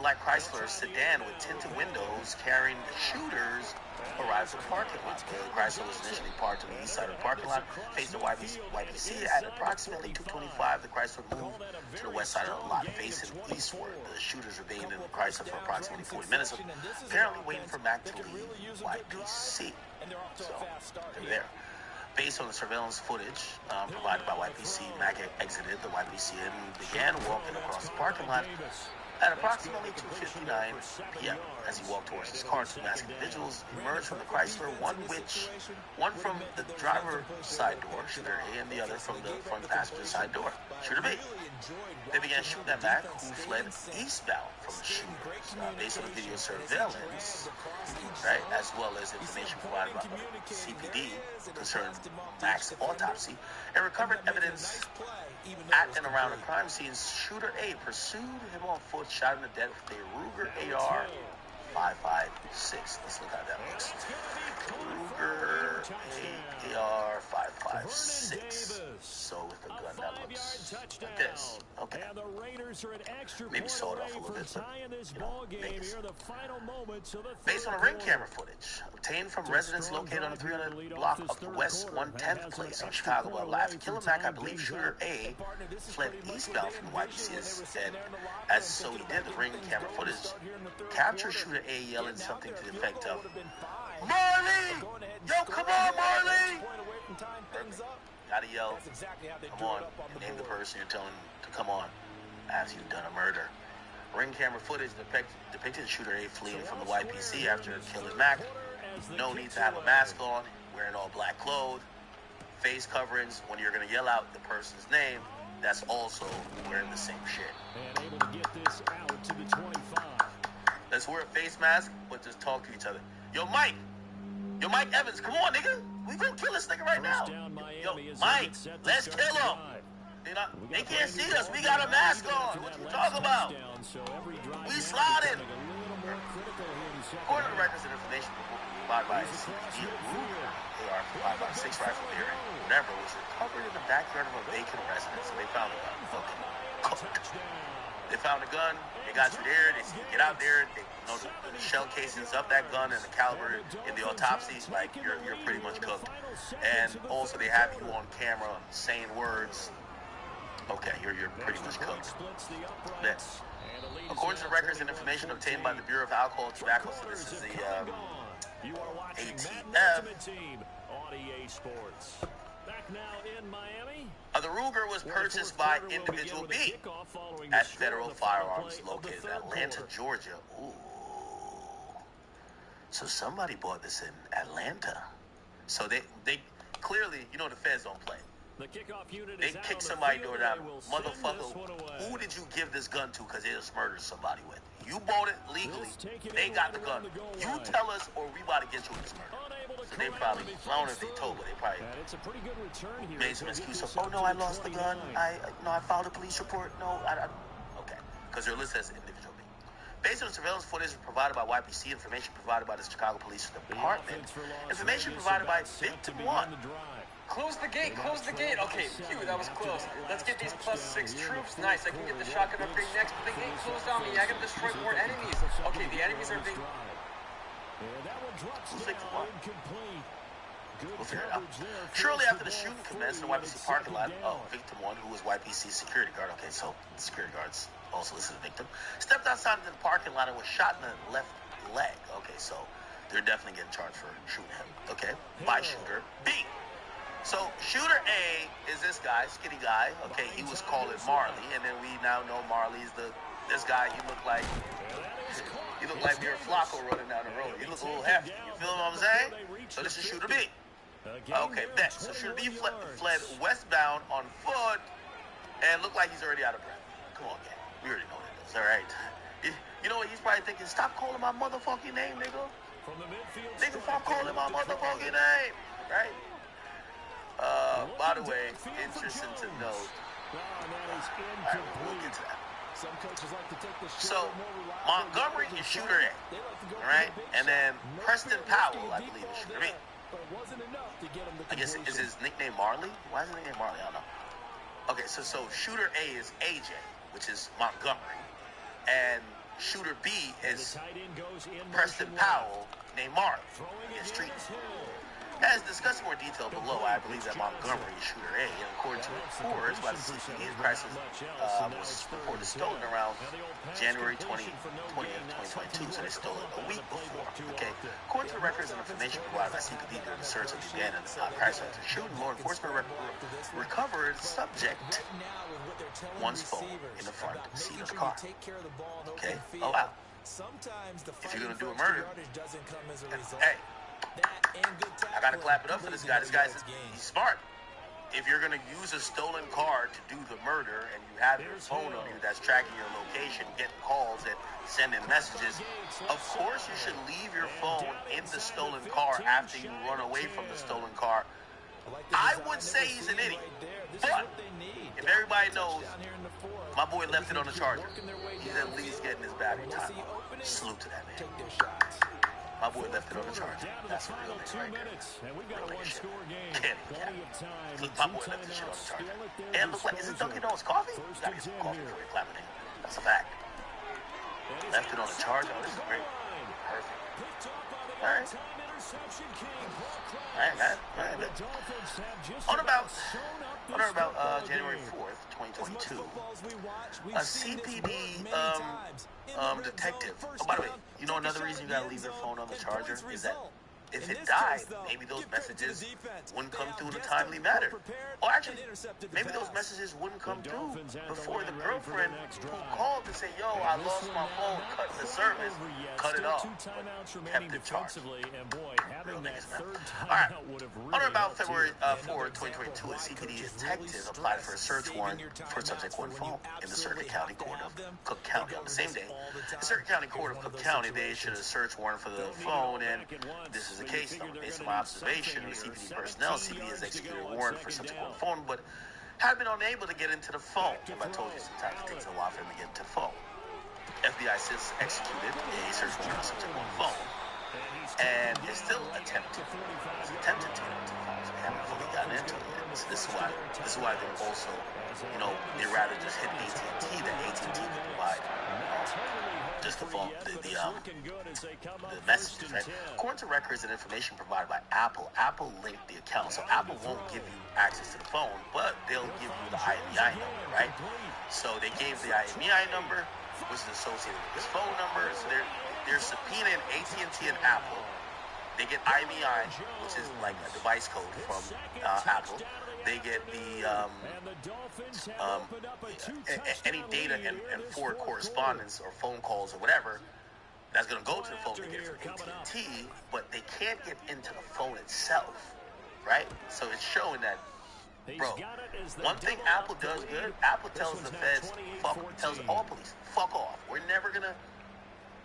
black Chrysler sedan with tinted windows carrying shooters arrived at the parking lot. The Chrysler was initially parked on the east side of the parking lot, faced the YPC. At approximately 2:25, the Chrysler moved to the west side of the lot, facing eastward. The shooters remained in the Chrysler for approximately 40 minutes, apparently waiting for Mac to leave YPC. So, they're there. Based on the surveillance footage provided by YPC, Mac exited the YPC and began walking across the parking lot at approximately 2:59 p.m. As he walked towards his car, two masked individuals emerged from the Chrysler, one from the driver's side door, shooter A, and the other from the front passenger side door, shooter B. They began shooting at Mac, who fled eastbound from the shooters. Based on the video surveillance, right, as well as information provided by the CPD concerning Mac's autopsy, and recovered evidence at and around the crime scene, shooter A pursued him on foot, shot him to death with a Ruger AR 5.56. Let's look how that looks. Ruger AR 5.56. So with the gun, that looks like this. Okay. Maybe saw it off a little bit, but, maybe. Based on the ring camera footage obtained from residents located on the 300 block of the West 110th place on Chicago Boulevard, after killing Mac, I believe shooter A fled eastbound from the YPC and as so he did. The ring camera footage captured shooter A yelling something to the effect of, "Marley! Yo, come on, Marley!" Gotta yell, "Come on," and name the person you're telling to come on after you've done a murder. Ring camera footage depicted shooter A fleeing from the YPC after killing Mac. No need to have a mask on, wearing all black clothes, face coverings. When you're gonna yell out the person's name, that's also wearing the same shit. And able to get this out to the 25. Let's wear a face mask, but just talk to each other. Yo, Mike Evans, come on, nigga. We gonna kill this nigga right now. Yo, Mike, let's kill him. You know, they can't see us. We got a mask on. What you talking about? We sliding. According to the records and information provided by CPD, Ruger AR 5.56 rifle bearing whatever was recovered in the backyard of a vacant residence. And they found the gun. Okay. They found the gun. They got you there. They get out there. They know the shell casings of that gun and the caliber in the autopsy. Like you're pretty much cooked. And also they have you on camera saying words. Okay, you're pretty much cooked. Then, according to the records and information obtained by the Bureau of Alcohol and Tobacco, so this is the ATF. The Ruger was purchased by individual B at Federal Firearms located in Atlanta, Georgia. Ooh. So somebody bought this in Atlanta. So they clearly, the feds don't play. They kick somebody door down. Motherfucker, who did you give this gun to because they just murdered somebody with? You bought it legally. They got the gun. You tell us or we about to get you in this murder. So they probably, I don't know if they told, but they probably made some excuse of, oh no, I lost the gun. I filed a police report. No, okay. Because they're listed as individual B. Based on the surveillance footage provided by YPC, information provided by the Chicago Police Department, information provided by Victim 1. Close the gate, close the gate. Okay, phew, that was close. Let's get these +6 troops. Nice, I can get the shotgun upgrade next, but the gate closed on me. I gotta destroy more enemies. Okay, the enemies are being... We'll figure it out. Shortly after the shooting commenced in the YPC parking lot, Victim 1, who was YPC's security guard, okay, so security guards also listed as a victim, stepped outside into the parking lot and was shot in the left leg. Okay, so they're definitely getting charged for shooting him, okay, by shooter B. So shooter A is this guy, skinny guy. Okay, he was called Marley, and then we now know Marley's this guy. He looked like Beer Flacco running down the road. He looked a little hefty. You feel what I'm saying? So this is shooter B. Okay, bet. So shooter B fled westbound on foot and looked like he's already out of breath. Come on, gang. We already know what it is. All right. You know what he's probably thinking? Stop calling my motherfucking name, nigga. Nigga, stop calling my motherfucking name. Right? By the way, interesting to note. Alright, we'll get to that. So, Montgomery is shooter A. Alright? And then Preston Powell, I believe, is shooter B. I guess, is his nickname Marley? Why is his nickname Marley? I don't know. Okay, so shooter A is AJ, which is Montgomery. And Shooter B is Preston Powell, named Mark, against Street. As discussed in more detail below, I believe that Montgomery is shooter A, and according to reports by the CCD, Chrysler was reported stolen around January 28, 2022, so they stole it a week before. Okay, according to the records and information provided by CPD during the search of the abandoned Chrysler shooting, law enforcement recovered subject one's phone in the front seat of the car. Okay, oh wow. If you're gonna do a murder, hey, I gotta clap it up for this guy. This guy's he's smart. If you're gonna use a stolen car to do the murder and you have your phone on you that's tracking your location, getting calls and sending messages, of course you should leave your phone in the stolen car after you run away from the stolen car. I would say he's an idiot, but if everybody knows my boy left it on the charger, he's at least getting his battery time off. Salute to that man. My boy left it on the charger. That's a real nigga right there. Real nigga shit. Can't even. My boy left this shit on the charger. And look like, is it Dunkin' Donuts coffee? You gotta get some coffee before you clap it in. That's a fact. Left it on the charger. Oh, this is great. Perfect. All right. On about January 4th, 2022, a CPD detective. Oh, by the way, you know another reason you gotta leave your phone on the charger is that if it died, maybe those messages wouldn't come through in a timely manner. Or actually, maybe those messages wouldn't come through before the girlfriend who called to say, yo, I lost my phone, cut the service, cut it off, kept it charged. Real niggas, man. All right. On or about February 4, 2022, a CPD detective applied for a search warrant for subject one phone in the Circuit County Court of Cook County. On the same day, the Circuit County Court of Cook County, they issued a search warrant for the phone, and this is the case number. Based on my observation of CPD personnel, CPD has executed a warrant for subject one phone, but had been unable to get into the phone. And I told you sometimes it takes a while for them to get into the phone. FBI since executed a search warrant for subject one phone, and is still attempting to get into the phone. So they haven't fully gotten into it yet. So this is why they're also, you know, they'd rather just hit AT&T than AT&T can provide just the phone, the messages, right? According to records and information provided by Apple linked the account. So Apple won't give you access to the phone, but they'll give you the IMEI number, right? So they gave the IMEI number, which is associated with this phone number. So they're subpoenaing AT&T and Apple. They get IMEI, which is like a device code from Apple. They get the any data and forward correspondence or phone calls or whatever that's going to go to the phone. They get it from AT&T, but they can't get into the phone itself, right? So it's showing that, bro, one thing Apple does good, Apple tells the feds, tells all police, fuck off. We're never going to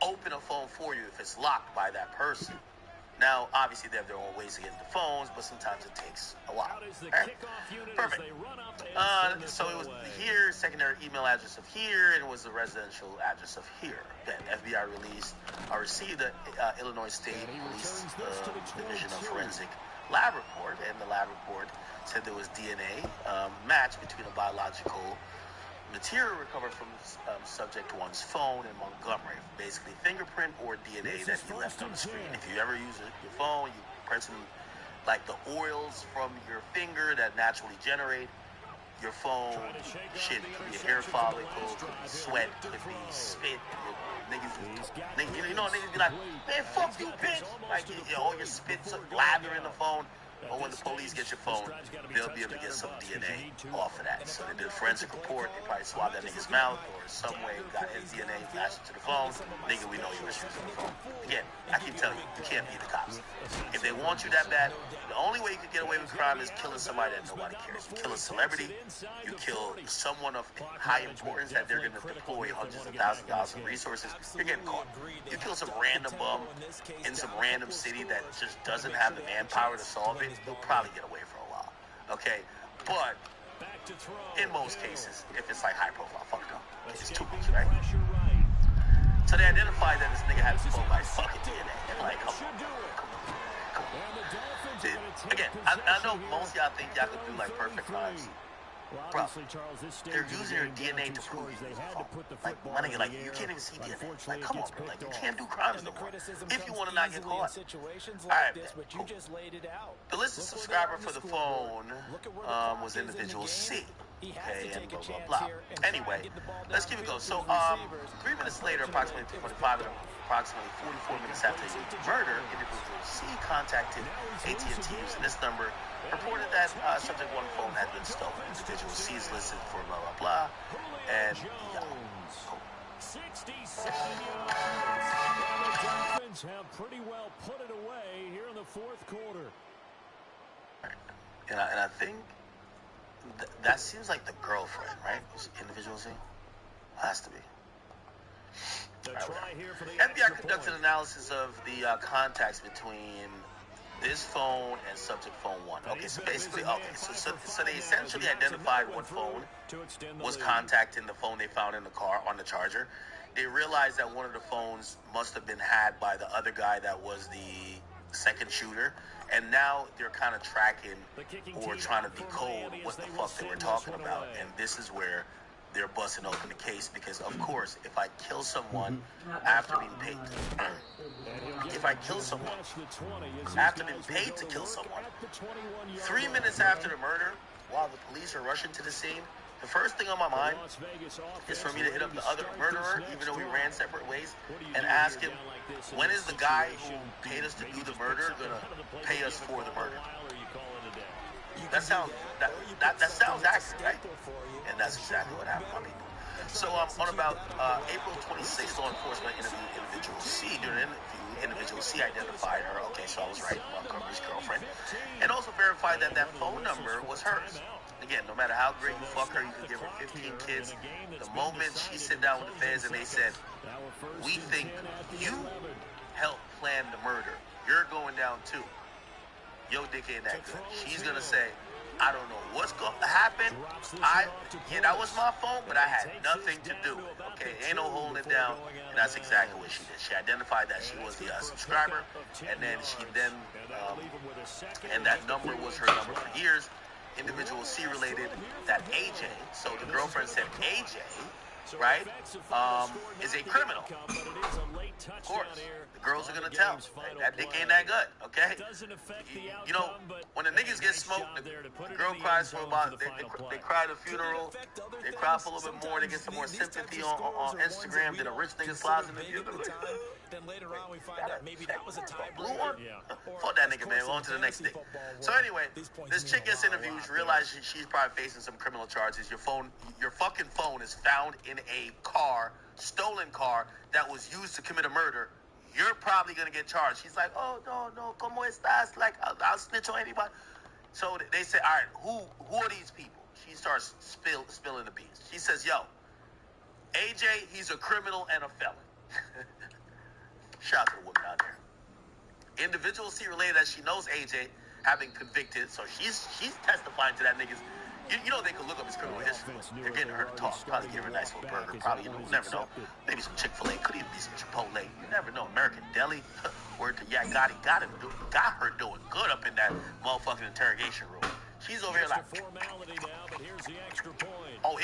open a phone for you if it's locked by that person. Now, obviously, they have their own ways to get into phones, but sometimes it takes a while. Right? Perfect. So it was here, secondary email address of here, and it was the residential address of here. Then FBI received the Illinois State Police Division of Forensic lab report, and the lab report said there was DNA match between a biological material recovered from subject one's phone in Montgomery, basically fingerprint or DNA that he left on the screen. If you ever use your phone, you person like the oils from your finger that naturally generate your phone, shit, could be a hair follicle, could be sweat, could be spit. Niggas, you know, niggas be like, man, fuck you, bitch. Like, all your spits lather in the phone. But when the police get your phone, they'll be able to get some DNA off of that. So they did a forensic report. They probably swabbed that nigga's mouth or some way got his DNA flashed to the phone. Nigga, we know you were shooting the phone. Again, I keep telling you, you can't beat the cops. If they want you that bad, the only way you can get away with crime is killing somebody that nobody cares. You kill a celebrity, you kill someone of high importance that they're going to deploy hundreds of thousands of dollars of resources, you're getting caught. You kill some random bum in some random city that just doesn't have the manpower to solve it, you'll probably get away for a while, okay? But in most cases, if it's like high profile, fuck it up. It's too much, right? So they identified that this nigga had his phone by fucking DNA. Like, come on. Again, I know most of y'all think y'all could do like perfect crimes. Bro, they're using your DNA to prove you use a phone. Like, my nigga, like, you can't even see DNA. Like, come on, bro. Like, you can't do crimes no more if you want to not get caught. All right, man. Cool. The listed subscriber for the phone was individual C. Okay, and blah, blah, blah. Anyway, let's keep it going. So, 3 minutes later, approximately 2:25, and approximately 44 minutes after the murder, individual C contacted AT&T using this number, reported that subject one phone had been stolen. Individual C is listed for blah, blah, blah, and yeah. Cool. 67 yards. The Dolphins have pretty well put it away here in the fourth quarter. And I think that seems like the girlfriend, right? Individual C? Has to be. FBI conducted analysis of the contacts between this phone and subject phone 1. Okay, so basically, so they essentially identified what phone was contacting the phone they found in the car on the charger. They realized that one of the phones must have been had by the other guy that was the second shooter, and now they're kind of tracking or trying to decode what the fuck they were talking about, and this is where they're busting open the case, because of course, if I kill someone after being paid, to kill someone, 3 minutes after the murder, while the police are rushing to the scene, the first thing on my mind is for me to hit up the other murderer, even though we ran separate ways, and ask him, when is the guy who paid us to do the murder gonna pay us for the murder? That sounds accurate, right? And that's exactly what happened, my people. So on about April 26th, law enforcement interviewed individual C. During an interview, individual C identified her. Okay, so I was right, Montgomery's girlfriend, and also verified that that phone number was hers. Again, no matter how great you fuck her, you could give her 15 kids. The moment she sit down with the feds and they said, we think you helped plan the murder, you're going down too. Your dick ain't that good. She's gonna say, I don't know what's going to happen. That was my phone, but I had nothing to do with it. Okay, ain't no holding it down, and that's exactly what she did. She identified that she was the subscriber, and then and that number was her number for years. Individual C related that AJ, so the girlfriend said AJ, right, is a criminal. Of course, the girls are gonna tell. That dick ain't that good, okay? You know, when the niggas get smoked, the girl cries for about, they cry at a funeral, they cry for a little bit more, they get some more sympathy on Instagram than a rich nigga slides in the funeral. Then later on we find out maybe that was a blue one. Fuck that nigga, man. On to the next thing. So anyway, this chick gets interviewed. She realizes she's probably facing some criminal charges. Your fucking phone is found in a car, stolen car, that was used to commit a murder. You're probably gonna get charged. She's like, oh no, como estas? Like, I'll snitch on anybody. So they say, all right, who are these people? She starts spilling the beans. She says, yo, AJ, he's a criminal and a felon. Shout out to the woman out there. Individual C related that she knows AJ having convicted, so she's testifying to that nigga's. You know they could look up his criminal history. They're getting her to talk. Probably give her a nice little burger. Probably, you never know. Maybe some Chick-fil-A. Could even be some Chipotle. You never know. American Deli. Word to got her doing good up in that motherfucking interrogation room. She's over here like, oh,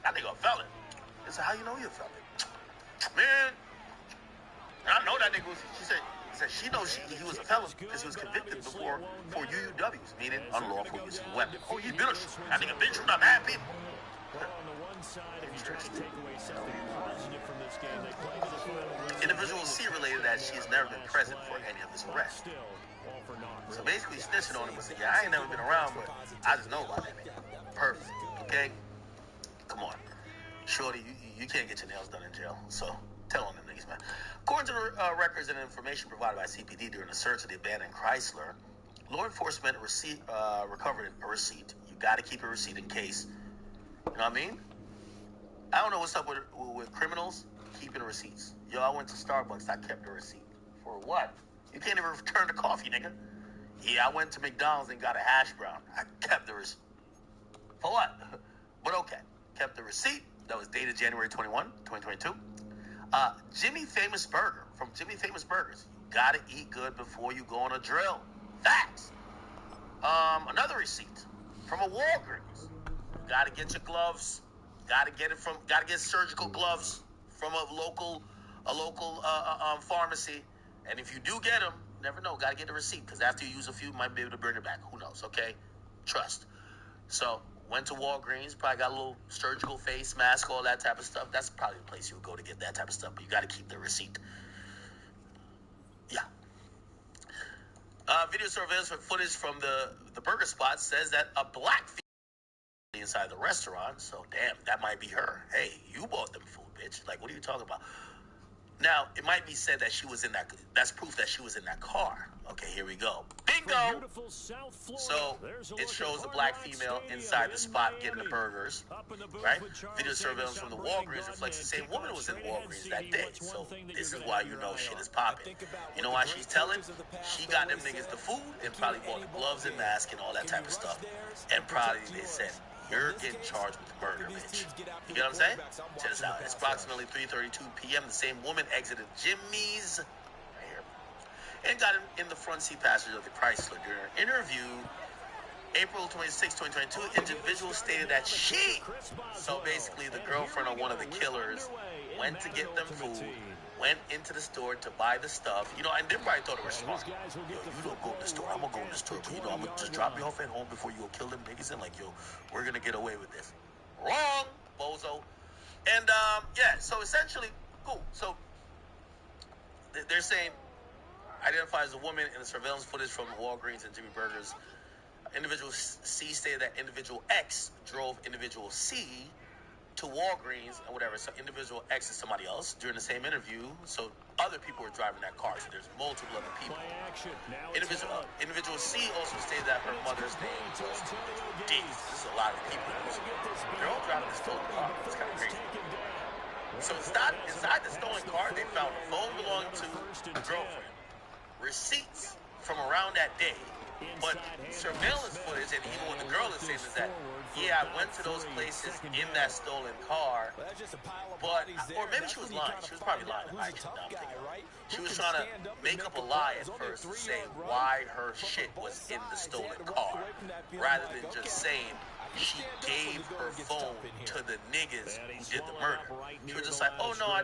that nigga a felon. I said, how you know he a felon? Man, I know that nigga was, she said she knows he was a felon because he was convicted before for UUWs, meaning unlawful use of a weapon. Oh, he been a shooter. That nigga been shooting up mad people. Individual C related that she has never been present for any of his arrests. So basically snitching on him and said, yeah, I ain't never been around, but I just know about that nigga. Perfect, okay? Come on. Shorty, you can't get your nails done in jail, so tell on them niggas, man. According to the records and information provided by CPD during the search of the abandoned Chrysler, law enforcement recovered a receipt. You got to keep a receipt in case, you know what I mean? I don't know what's up with criminals keeping receipts. Yo, I went to Starbucks. I kept a receipt. For what? You can't even return the coffee, nigga. Yeah, I went to McDonald's and got a hash brown. I kept the receipt. For what? But okay. Kept the receipt. That was dated January 21, 2022. Jimmy Famous Burger, from Jimmy Famous Burgers. You gotta eat good before you go on a drill. Facts. Another receipt from a Walgreens. Gotta get your gloves. Gotta get surgical gloves from a local pharmacy. And if you do get them, never know. Gotta get the receipt, because after you use a few, you might be able to bring it back. Who knows? Okay, trust. So went to Walgreens. Probably got a little surgical face mask, all that type of stuff. That's probably the place you would go to get that type of stuff. But you gotta keep the receipt. Yeah. Video surveillance footage from the burger spot says that a black female inside the restaurant. So damn, that might be her. Hey, you bought them food, bitch. Like, what are you talking about? Now, it might be said that she was in that. That's proof that she was in that car. Okay, here we go. Bingo! So it shows a black female inside the spot getting the burgers, right? Video surveillance from the Walgreens reflects the same woman was in Walgreens that day. So this is why you know shit is popping. You know why she's telling? She got them niggas the food and probably bought the gloves and mask and all that type of stuff. And probably they said, you're getting charged with murder, bitch. You get what I'm saying? Check this out. It's approximately 3:32 p.m. The same woman exited Jimmy's right here and got in the front seat passenger of the Chrysler. During her interview, April 26, 2022, individual stated that she, so basically the girlfriend of one of the killers, went to get them food, went into the store to buy the stuff, you know, and they probably thought it was smart. Yo, you don't go in the store, I'm gonna go in the store, but you know, I'm gonna just drop you off at home before you go kill them niggas, and like, yo, we're gonna get away with this. Wrong, bozo. And, yeah, so essentially, cool. So, they're saying, identified as a woman in the surveillance footage from Walgreens and Jimmy Burgers. Individual C stated that individual X drove individual C to Walgreens and whatever. So individual X is somebody else during the same interview. So other people were driving that car. So there's multiple other people. Individual C also stated that her mother's name was D. This is a lot of people. They're all driving a stolen car. It's kind of crazy. So inside the stolen car, they found a phone belonging to the girlfriend, receipts from around that day, but surveillance footage, and even what the girl is saying is that, yeah, I went to those places in that stolen car, but, or maybe she was lying. She was probably lying. She was trying to make up a lie at first to say why her shit was in the stolen car, rather than just saying she gave her phone to the niggas who did the murder. She was just like, oh no,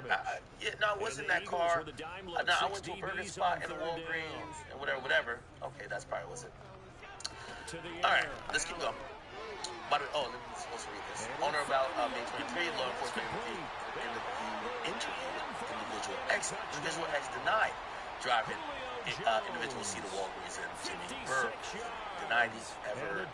it wasn't that car. No, I went to a burger spot in the Walgreens and whatever. Okay, that's probably was it. All right, let's keep going. By the way, let me also read this. On or about May 23, law enforcement interviewed individual X denied driving individual C to Walgreens and Jimmy Burger. Denied he ever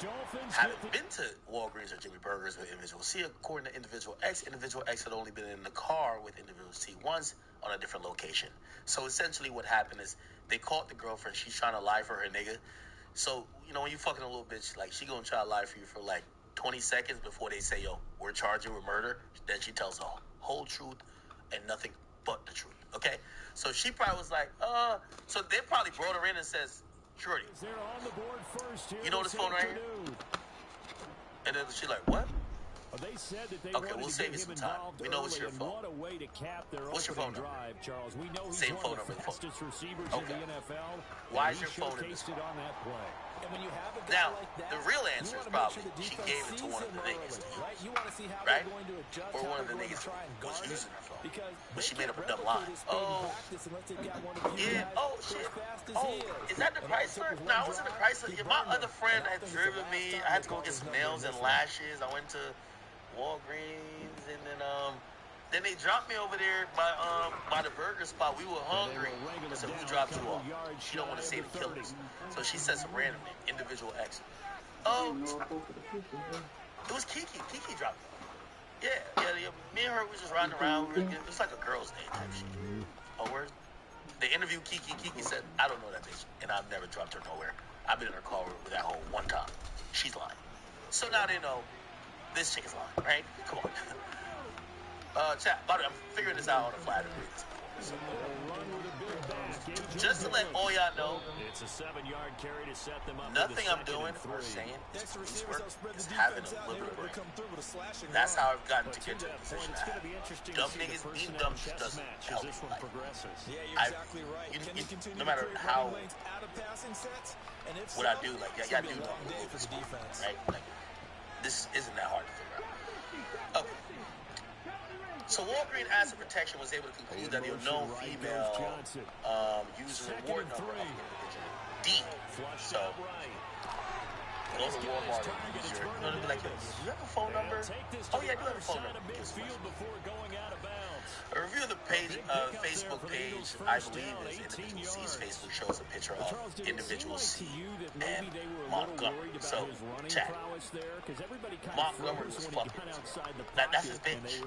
having been to Walgreens or Jimmy Burgers with individual C. According to individual X had only been in the car with individual C once on a different location. So essentially what happened is they caught the girlfriend. She's trying to lie for her nigga. So, you know, when you fucking a little bitch, like, she gonna try to lie for you for like 20 seconds before they say, yo, we're charging with murder. Then she tells the whole truth and nothing but the truth. Okay? So she probably was like, so they probably brought her in and says, Shorty, you know this phone right here? And then she's like, what? They said that they okay, we'll save you some time. We know it's your phone. What's your phone number? Charles. We know same phone number. Okay. Why is your phone in this phone? Now, the real answer is probably she gave it to one of the niggas, right? Or one of the niggas was using her phone. But she made up a dumb lie. Oh, yeah, oh, shit. Oh, is that the Chrysler? No, I wasn't the Chrysler. Yeah, my other friend had driven me. I had to go get some nails and lashes. I went to Walgreens, and then they dropped me over there by the burger spot. We were hungry. I said, who dropped you off? She don't want to say the killers. So she said some random name, individual X. Oh, it was Kiki. Kiki dropped me off. Yeah. Me and her, we just riding around. It was like a girl's day type shit. Oh, where? They interviewed Kiki. Kiki said, I don't know that bitch, and I've never dropped her nowhere. I've been in her car with that hoe one time. She's lying. So now they know this chick is lying, right? Come on. Chat, by the way, I'm figuring this out on the fly. I didn't read this before. So, just to let all y'all know, it's a 7-yard carry to set them up. Nothing I'm doing or saying is police work. Is having a little bit of brain. That's how I've gotten to get to the position I have. Dumb niggas being dumb just doesn't help me. No matter how, what I do, like, yeah, I do know I'm a little bit smart, right? Like, This isn't that hard to figure out. Okay. So Walgreen Asset Protection was able to conclude that the unknown female used a reward number of the individual D. So go to Walmart and use your, you know, be like, do you have a phone number? Oh yeah, I do have a phone number. A review of the page, Facebook page, I believe is individual C's Facebook shows a picture of individual C and Montgomery. So, chat. Montgomery was fucking that's his bitch,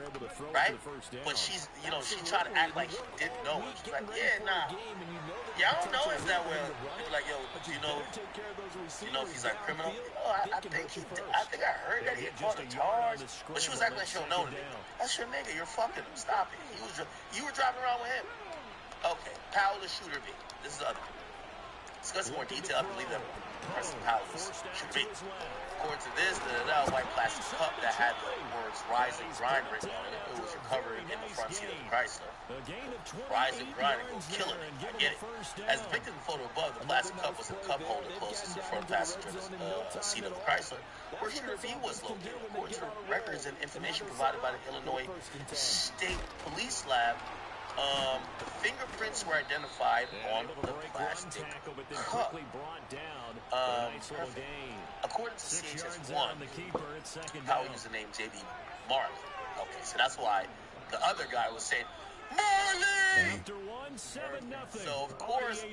right? But she's, you know, she tried to act like she didn't know it. She's like, yeah, nah. Yeah, I don't know him that well. They were like, yo, do you know if he's like criminal? Oh, I think I heard that he had fought a charge. But she was acting like she don't know anything. That's your nigga. You're fucking him. Stop it. You were driving around with him. Okay, Powell the shooter B. This is the other one. Discuss more detail. I believe that President Powell was shooter B. According to this, the white plastic cup that had the words "Rise and Grind" written on it, it was recovered in the front seat of the Chrysler. Rise and grind and go killing it. I get it. As depicted in the photo above, the plastic cup was a cup holder closest to the front passenger seat of the Chrysler, where shooter B was located. According to records and information provided by the Illinois State Police Lab, the fingerprints were identified on the plastic cup. Perfect. According to CHS1, Powell used the name J.B. Marley. Okay, so that's why the other guy was saying, Marley! So, of course,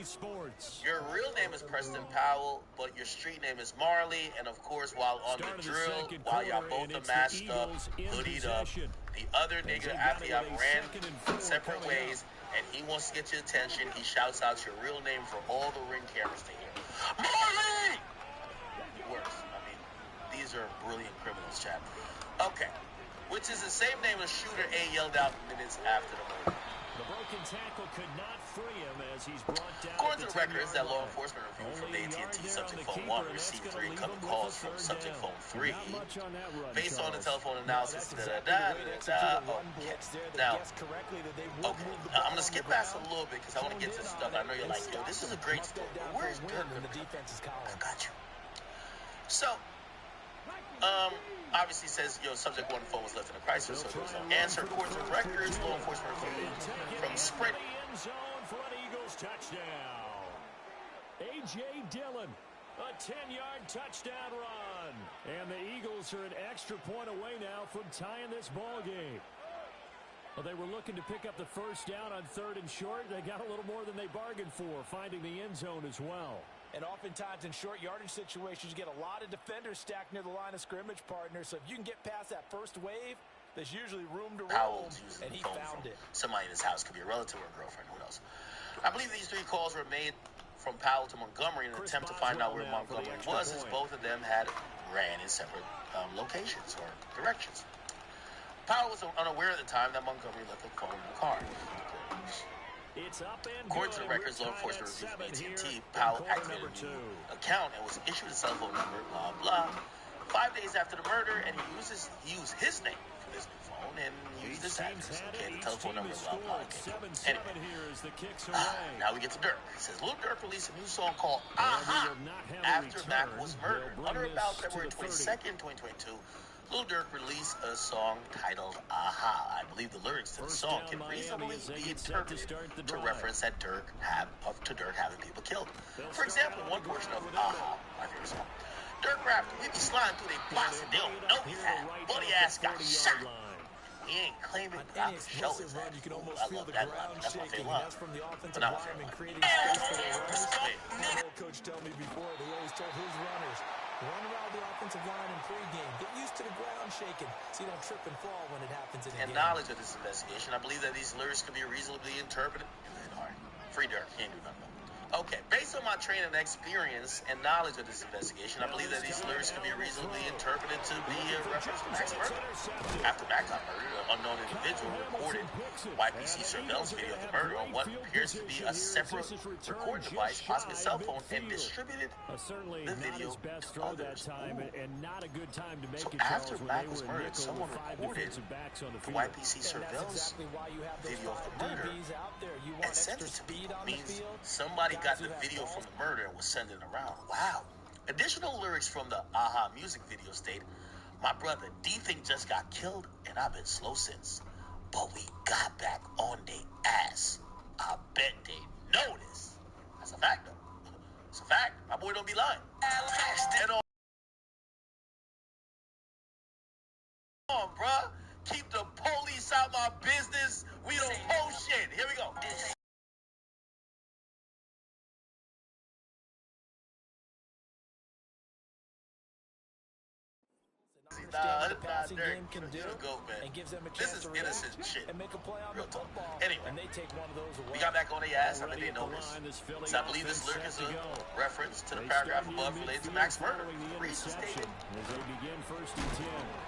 your real name is Preston Powell, but your street name is Marley. And, of course, while on the drill, while y'all both are masked up, hoodied up, the other nigga, after y'all ran separate ways, and he wants to get your attention, he shouts out your real name for all the ring cameras to hear. Marley! It works. I mean, these are brilliant criminals, chap. Okay. Which is the same name as shooter A yelled out minutes after the murder. The broken tackle could not free him as he's brought down. According to the records that law enforcement reviewed from the AT&T subject phone 1 received 3 incoming calls from subject phone 3. Based on the telephone analysis, okay. Now, I'm going to skip past a little bit because I want to get to the stuff. I know you're like, yo, this is a great story, but where's Dirk? I got you. So, obviously says, subject 1 phone was left in the Chrysler, so there was no answer. According to records, law enforcement reviewed from Sprint. For an Eagles touchdown. A.J. Dillon, a 10-yard touchdown run. And the Eagles are an extra point away now from tying this ball game. Well, they were looking to pick up the first down on 3rd and short. They got a little more than they bargained for, finding the end zone as well. And oftentimes in short yardage situations, you get a lot of defenders stacked near the line of scrimmage, partner. So if you can get past that first wave, there's usually room to roam, and he found it. Somebody in his house, could be a relative or a girlfriend, who knows. I believe these 3 calls were made from Powell to Montgomery in an attempt to find out where Montgomery was, as both of them had ran in separate locations or directions. Powell was unaware at the time that Montgomery left the phone in the car. According to the records, law enforcement reviewed from AT&T, Powell activated a new account and was issued a cell phone number, blah, blah. 5 days after the murder, and he used his name for this new phone and used this address, okay, the telephone number, blah, blah, okay. Anyway, now we get to Dirk. It says, Lil Durk released a new song called Aha after Mac was murdered. On or about February 22nd, 2022, Lil Durk released a song titled Aha. I believe the lyrics to the song can reasonably be interpreted to reference that Dirk having people killed. For example, one portion of Aha, my favorite song, Dirk rapped, we be sliding through their blocks and they don't know we had. Buddy ass got shot. He ain't claiming, but I can show his ass. I love that line. That's my favorite line. But not my favorite line. Coach told me before, they always told his runners, run around the offensive line in pregame. Get used to the ground shaking so you don't trip and fall when it happens in a game. In knowledge of this investigation, I believe that these lyrics can be reasonably interpreted. All right. Free Dirk. Can't do nothing. Okay, based on my training and experience and knowledge of this investigation, I believe that these lyrics can be reasonably interpreted to be a reference to Mac's murder. After Mac got murdered, an unknown individual recorded YPC surveillance video of the murder on what appears to be a separate recording device, possibly a cell phone, and distributed the video to others. So after Mac was murdered, someone recorded the YPC surveillance video of the murder and sent it to people. Means somebody got the video from the murder and was sending it around. Wow. Additional lyrics from the Aha music video state, My brother D-Think just got killed, and I've been slow since. But we got back on their ass. I bet they know this. That's a fact, though. It's a fact. My boy don't be lying. And on, bruh. Keep the police out my business. We don't post shit. Here we go. Understand what the passing game can do, and gives them a chance This is to innocent react shit. and make a play on Real the talk. football. Anyway, and they take one of those away. we got back on the ass. I think they know this. So I believe this lyric is a reference to the paragraph above related to Max murder. The reason stated.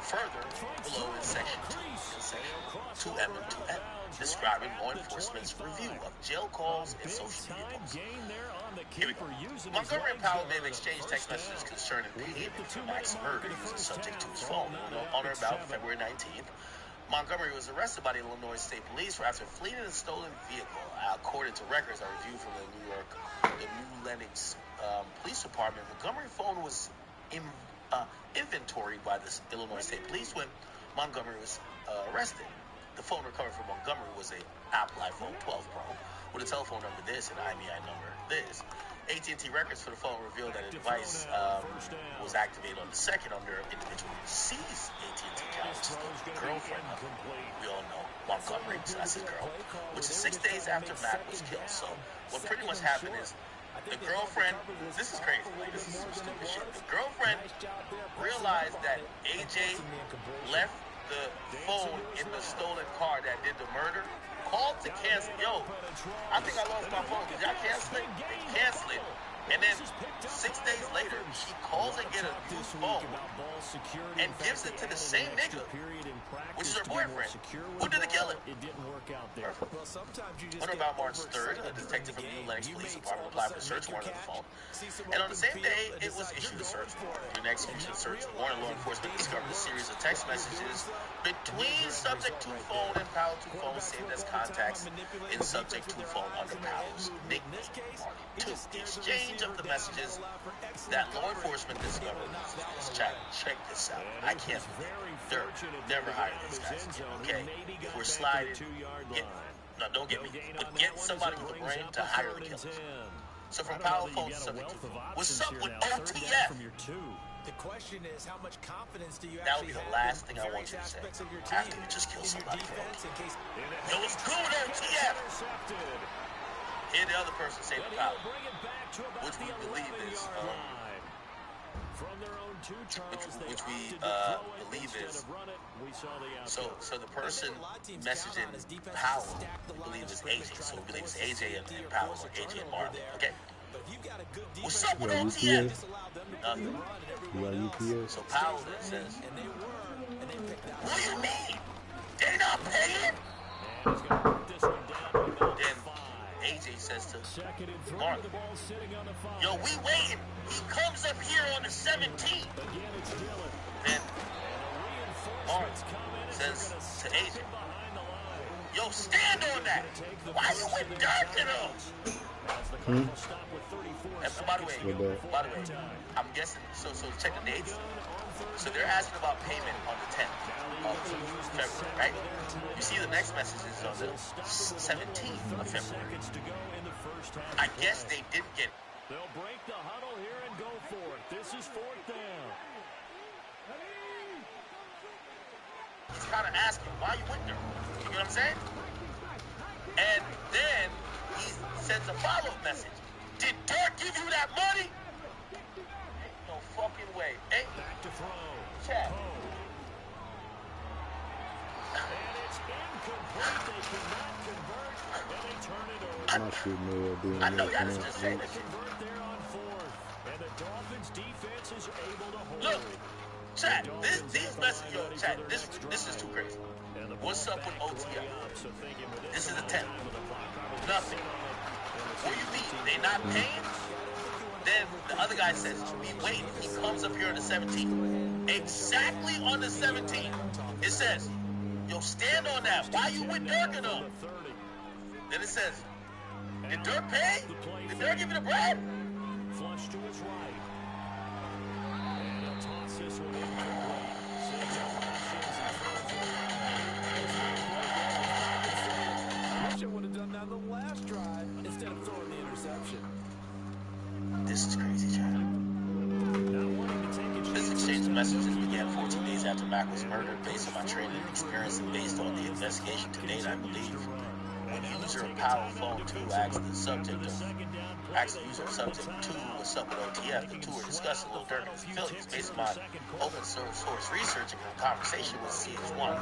Further below in section 2, in section 2M and 2N, describing law enforcement's review of jail calls and social media posts. Here we go. Montgomery and Powell may have exchanged text messages concerning payment for Max's murder using subject to his phone. On or about February 19th, Montgomery was arrested by the Illinois State Police after fleeing in a stolen vehicle. According to records I reviewed from the New Lenox Police Department, Montgomery's phone was inventoried by the Illinois State Police when Montgomery was arrested. The phone recovered from Montgomery was an Apple iPhone 12 Pro with a telephone number this and IMEI number this. AT&T records for the phone revealed that the device was activated on the 2nd under an individual who seized AT&T accounts, the girlfriend of him. We all know Montgomery, so that's his girl, which is 6 days after Mac was killed. So what pretty much happened is the girlfriend, this is crazy, like this is some stupid shit. The girlfriend realized that AJ left the phone in the stolen car that did the murder, called to cancel. Yo, I think I lost my phone. Did y'all cancel it? They cancel it. And then 6 days later, she calls and get a new phone and gives it to the same nigga, which is her boyfriend, who did the killing. On about March 3rd, a detective from the New Lenox Police Department applied for a search warrant on the phone. And on the same day, it was issued a search warrant. During the execution of the search warrant, law enforcement discovered a series of text messages between subject to phone and Powell 2 phone saved as contacts in subject to phone under Powell's nickname, Marley 2. The exchange of the messages that law enforcement discovered is check this out. I can't believe Dirk never hired these guys again, okay? If we're sliding, don't get me, but get somebody with a brain to hire the killers. So from Powell phone to subject to phone. What's up with OTF? The question is, how much confidence do you that would be the last thing I want you to say after you just kill somebody. Yo, it's good, OTF! Hear the other person say the Powell, which we believe is, which we believe is, so the person messaging Powell, we believe is AJ, so we believe it's AJ and Powell, or AJ and Marley, okay? What's up with OTF? Nothing. So Powell then says, what do you mean? They not paying? Then AJ says to Marley, yo, we waiting. He comes up here on the 17th. Then Marley says to AJ, yo, stand on that. Why you with Dirk and them? And by the way, I'm guessing, so check the dates. So they're asking about payment on the 10th of February, right? You see the next message is on the 17th of February. I guess they didn't get it. They'll break the huddle here and go for it. This is 4th down. He's kind of asking, why you with them? You know what I'm saying? And then he sends a follow-up message. Did Dirk give you that money? No fucking way. Hey, back to throw. Chad. And it's incomplete. They cannot convert, and they turn it over. I know y'all just saying that shit. Convert there on 4th, and the Dolphins defense is able to hold. Look, Chad, these messages, yo, Chad, this is too crazy. What's up with OTF? This is the 10th. Nothing. What do you mean? They not paying? Then the other guy says, we waiting. He comes up here on the 17th. Exactly on the 17th. It says, yo, stand on that. Why you with Dirk and them? Then it says, did Dirk pay? Did Dirk give you the bread? Flush to his right. And he'll toss this one in. This is crazy, Chad. This exchange of messages began 14 days after Mac was murdered. Based on my training and experience and based on the investigation to date, I believe when user of Power Phone 2 asked the user of subject 2 what's up with OTF, the two were discussing Lil Durk and his affiliates. Based on my open source research and conversation with CS1,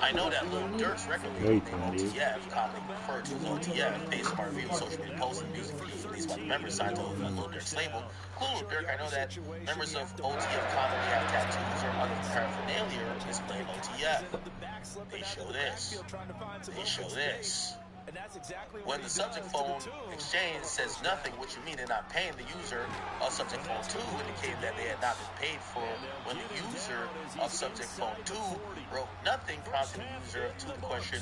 I know that Lil Durk's record label named OTF, commonly referred to as OTF, based on my review of social media posts and music videos released by the members signed to Lil Durk's label. Lil Durk, I know that members of OTF commonly have tattoos or other paraphernalia displaying OTF. They show this. They show this. When the subject phone exchange says nothing, which you mean they're not paying the user of subject phone 2, indicated that they had not been paid for. When the user of subject phone 2 wrote nothing, prompting the user of 2 to question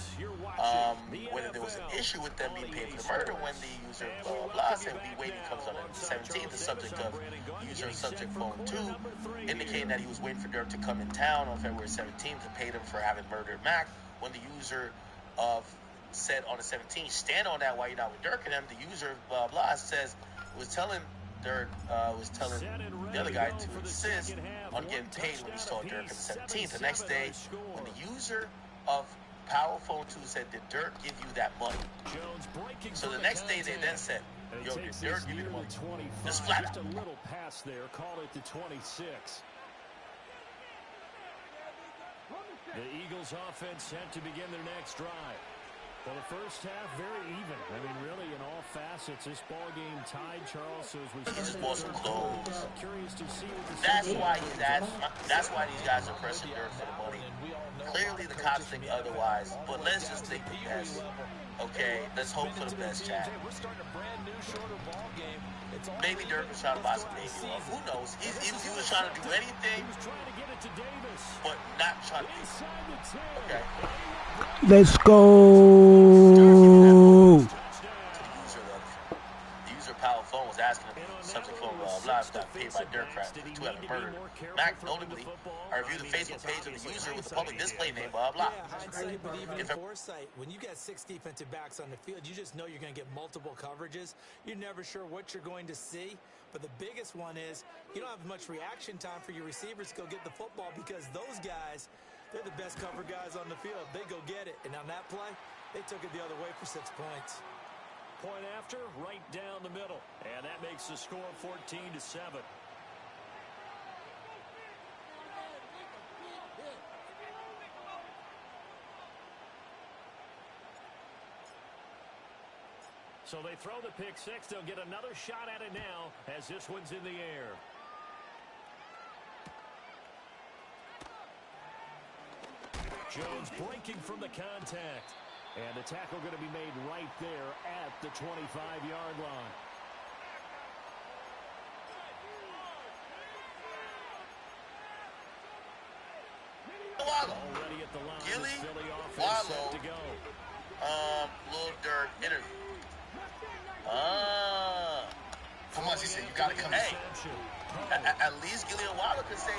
whether there was an issue with them being paid for the murder. When the user blah blah blah said we waiting comes on the 17th, the subject of user of subject phone 2 indicating that he was waiting for Durk to come in town on February 17th to pay them for having murdered Mac. When the user of said on the 17th, stand on that while you're not with Durk and them, the user blah blah says was telling Durk was telling the other guy to insist on getting paid when he saw Durk on the 17th. The next day, when the user of Power Phone 2 said, did Durk give you that money? So the next day they then said, yo, did Durk give you the money? Just flat out. Just a little pass there, call it the 26. The Eagles offense set to begin their next drive. For the first half, very even. I mean, really, in all facets, this ball game tied, Charles. So as we just want some clothes. Curious to see what that's why these guys are pressing Durk for the money. Clearly, the cops think otherwise, but let's just think the best. Okay, let's hope for the best, Chad. Maybe Durk was trying to buy some baby love. Who knows? He was trying to do anything, but not trying to. Okay. Let's go. The user Power Phone was asking him, subject phone blah blah got paid by Durk to have been murdered. Mac notably, I reviewed the Facebook page of the user with the public display name blah blah. Hindsight, but even foresight, when you got 6 defensive backs on the field, you just know you're going to get multiple coverages. You're never sure what you're going to see. But the biggest one is you don't have much reaction time for your receivers to go get the football because those guys, they're the best cover guys on the field. They go get it. And on that play, they took it the other way for 6 points. Point after, right down the middle. And that makes the score 14-7. So they throw the pick six. They'll get another shot at it now as this one's in the air. Jones breaking from the contact. And the tackle going to be made right there at the 25-yard line. Already at the line. Gilly, Philly offense Wallow, set to go. Lil Durk interview. How much he said? You gotta come. Hey, at least Gilly and Wallow could say,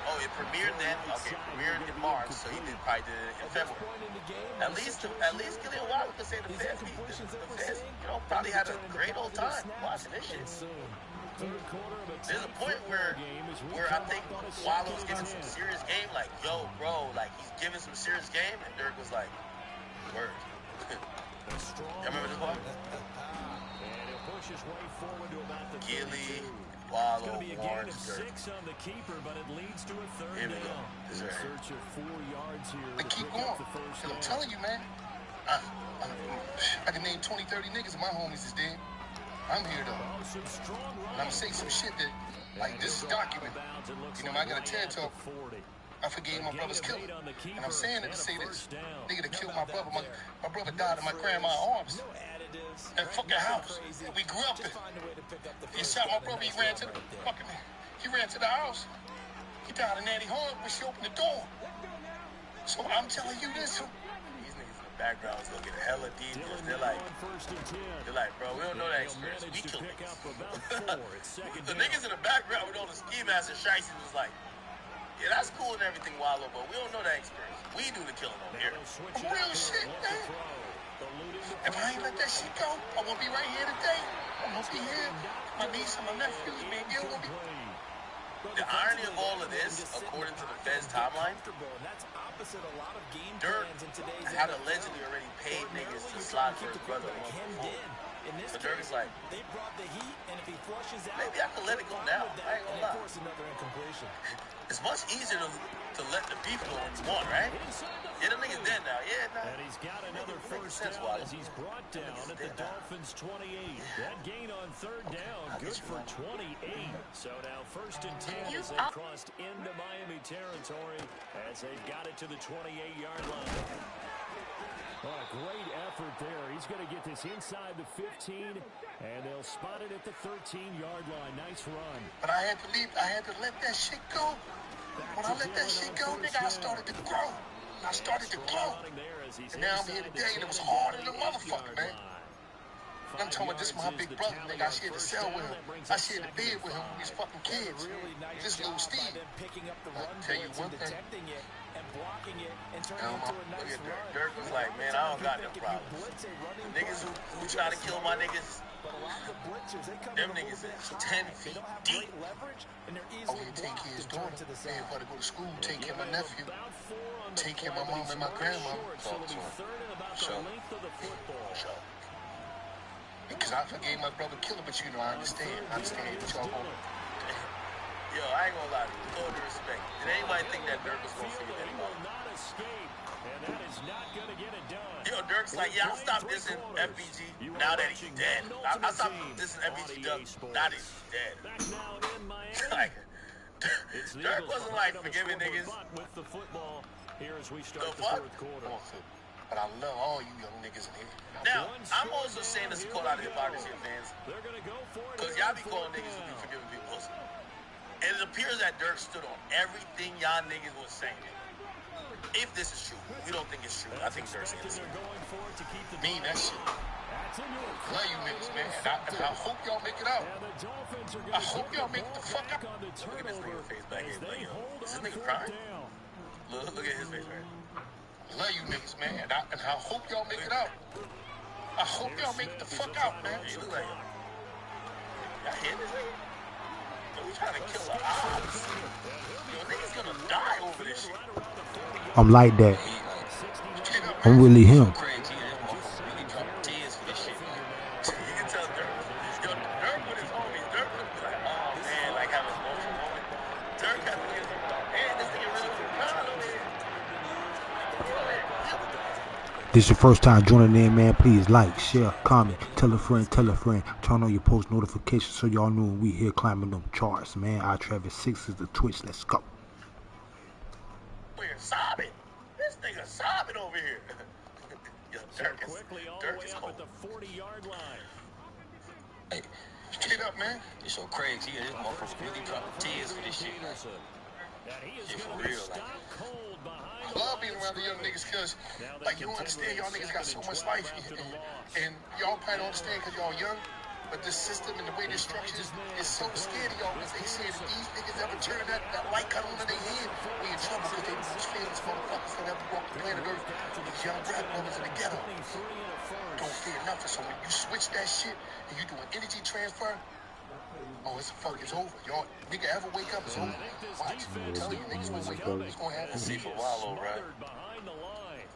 oh, it premiered then. Okay, it premiered in March, so he probably did it in February. At least Gilly and Wallow could say the fans, probably had a great old time watching this shit. There's a point where I think Wallow's giving some serious game, like, yo, bro, like, he's giving some serious game, and Durk was like, word. You remember this part? Gilly, Wallow, Warren, Durk. On the keeper, but it leads to a third Here we go. down. This is right. Search of 4 yards here. They keep going. And I'm telling you, man, I can name 20, 30 niggas and my homies is dead. I'm here, though. And I'm saying some shit that, like, this is documented. You know, I got a TED Talk. I forgave my brother's killer. And I'm saying it to say this. Nigga that killed my brother. My brother died in my grandma's arms. That fucking house we grew up in. He shot my brother. He ran to the house. He died in Nanny home when she opened the door. So I'm telling you this. These niggas in the background is looking hella deep. They're like, bro, we don't know that experience. We killed niggas. The niggas in the background with all the ski masks and shiesty was like, yeah, that's cool and everything, Wallow, but we don't know that experience. We do the killing over here. Real shit, man. If I ain't let that shit go, I won't be right here today. I'm gonna be here. My niece and my nephews, man, they won't be. The irony of all of this, according to the Fed's timeline, Dirk had allegedly already paid niggas to slide for his brother a month before. So Dirk is like, maybe I can let it go now. I ain't gonna lie. It's much easier to let the beef go when you want, right? Yeah, them niggas dead now. Yeah, nah. And he's got another first down as he's brought down at the Dolphins' 28. That gain on third down, good for 28. So now 1st and 10 as they crossed into Miami territory as they've got it to the 28-yard line. Oh, a great effort there. He's going to get this inside the 15, and they'll spot it at the 13-yard line. Nice run. But I had to leave. I had to let that shit go. When I let that shit go, nigga, I started to grow. I started to glow. And now I'm here today, and it was hard as a motherfucker, man. I'm talking about this my big brother, nigga. I shared the cell with him. I shared the bed with him when we was fucking kids. This little Steve. I'll tell you one thing. Look at Dirk. Dirk was like, man, I don't got no problems. The niggas who try to kill my niggas, them niggas is 10 feet deep. Oh, you take care of his daughter. Man, about to go to school, take care of my nephew, take care of my mom and my grandma. Sure. Because I forgave my brother Killer, but you know, I understand. I understand what y'all want. Yo, I ain't gonna lie to you. With all due respect, did anybody think that Dirk was gonna forgive anybody? Yo, Dirk's like, yeah, I'll stop dissing FBG now that he's dead. I'll stop dissing FBG now that he's dead. Like, Dirk wasn't like forgiving niggas. The fuck? But I love all you young niggas in here. Now, I'm also saying this to call out the hypocrisy of fans. Because y'all be calling niggas who be forgiving people pussy. And it appears that Dirk stood on everything y'all niggas was saying. If this is true, we don't think it's true. I think Dirk's innocent. Mean that shit. Love you niggas, man. And I hope y'all make it out. I hope y'all make it the fuck out. Look at this nigga's face back here. Like, yo, is this nigga crying? Look at his face right here. Love you niggas, man. And I hope y'all make it out. I hope y'all make it the fuck out, man. You look like y'all hear this nigga? Yo, we trying to kill our odds. Yo, niggas gonna die over this shit. I'm like that. I'm really him. This is your first time joining in, man. Please like, share, comment, tell a friend, turn on your post notifications so y'all know when we here climbing them charts, man. Travis 6 is the Twitch. Let's go. We're sobbing. This nigga sobbing over here. Yo, Dirk is cold. At the 40-yard line. Hey, get up, man. It's so crazy. This motherfucker really dropping tears for this shit. Shit for real, like. I love being around the young niggas because, like, you don't understand, y'all niggas got so much life. And y'all probably don't understand because y'all young, but this system and the way this structure is so scared of y'all because they say that these niggas ever turn that light cut on in their head, we in trouble because they most famous motherfuckers that ever walked the planet Earth. These young black brothers in the ghetto don't fear nothing. So when you switch that shit and you do an energy transfer, oh, it's over. Y'all, nigga ever wake up, it's over. Watch. I'm telling you, niggas will wake up. It's gonna happen. See, for Wallow, right?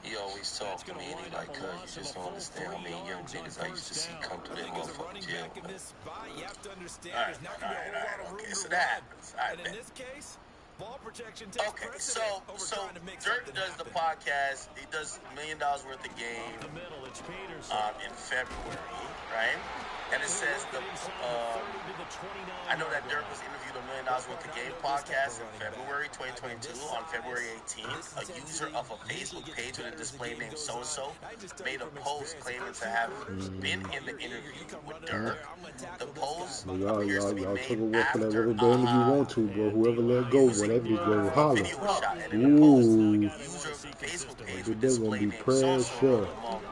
He always talked to me and he like, cuz you just don't understand how many young niggas I used to see come through that motherfucking jail. Alright, okay, so that happens. Alright, man. Okay, so Dirk does the podcast. He does $1 million worth of game in February, right? And it says I know that Dirk was interviewed $1 million worth of game podcast in February 2022. On February 18th, a user of a Facebook page with a display name so-and-so made a post claiming to have been in the interview with Dirk. The post appears to be made after you want to, bro. Whoever let go, whatever you go, holler. Video was shot, and in the post, a user of the Facebook page with display name so-and-so, among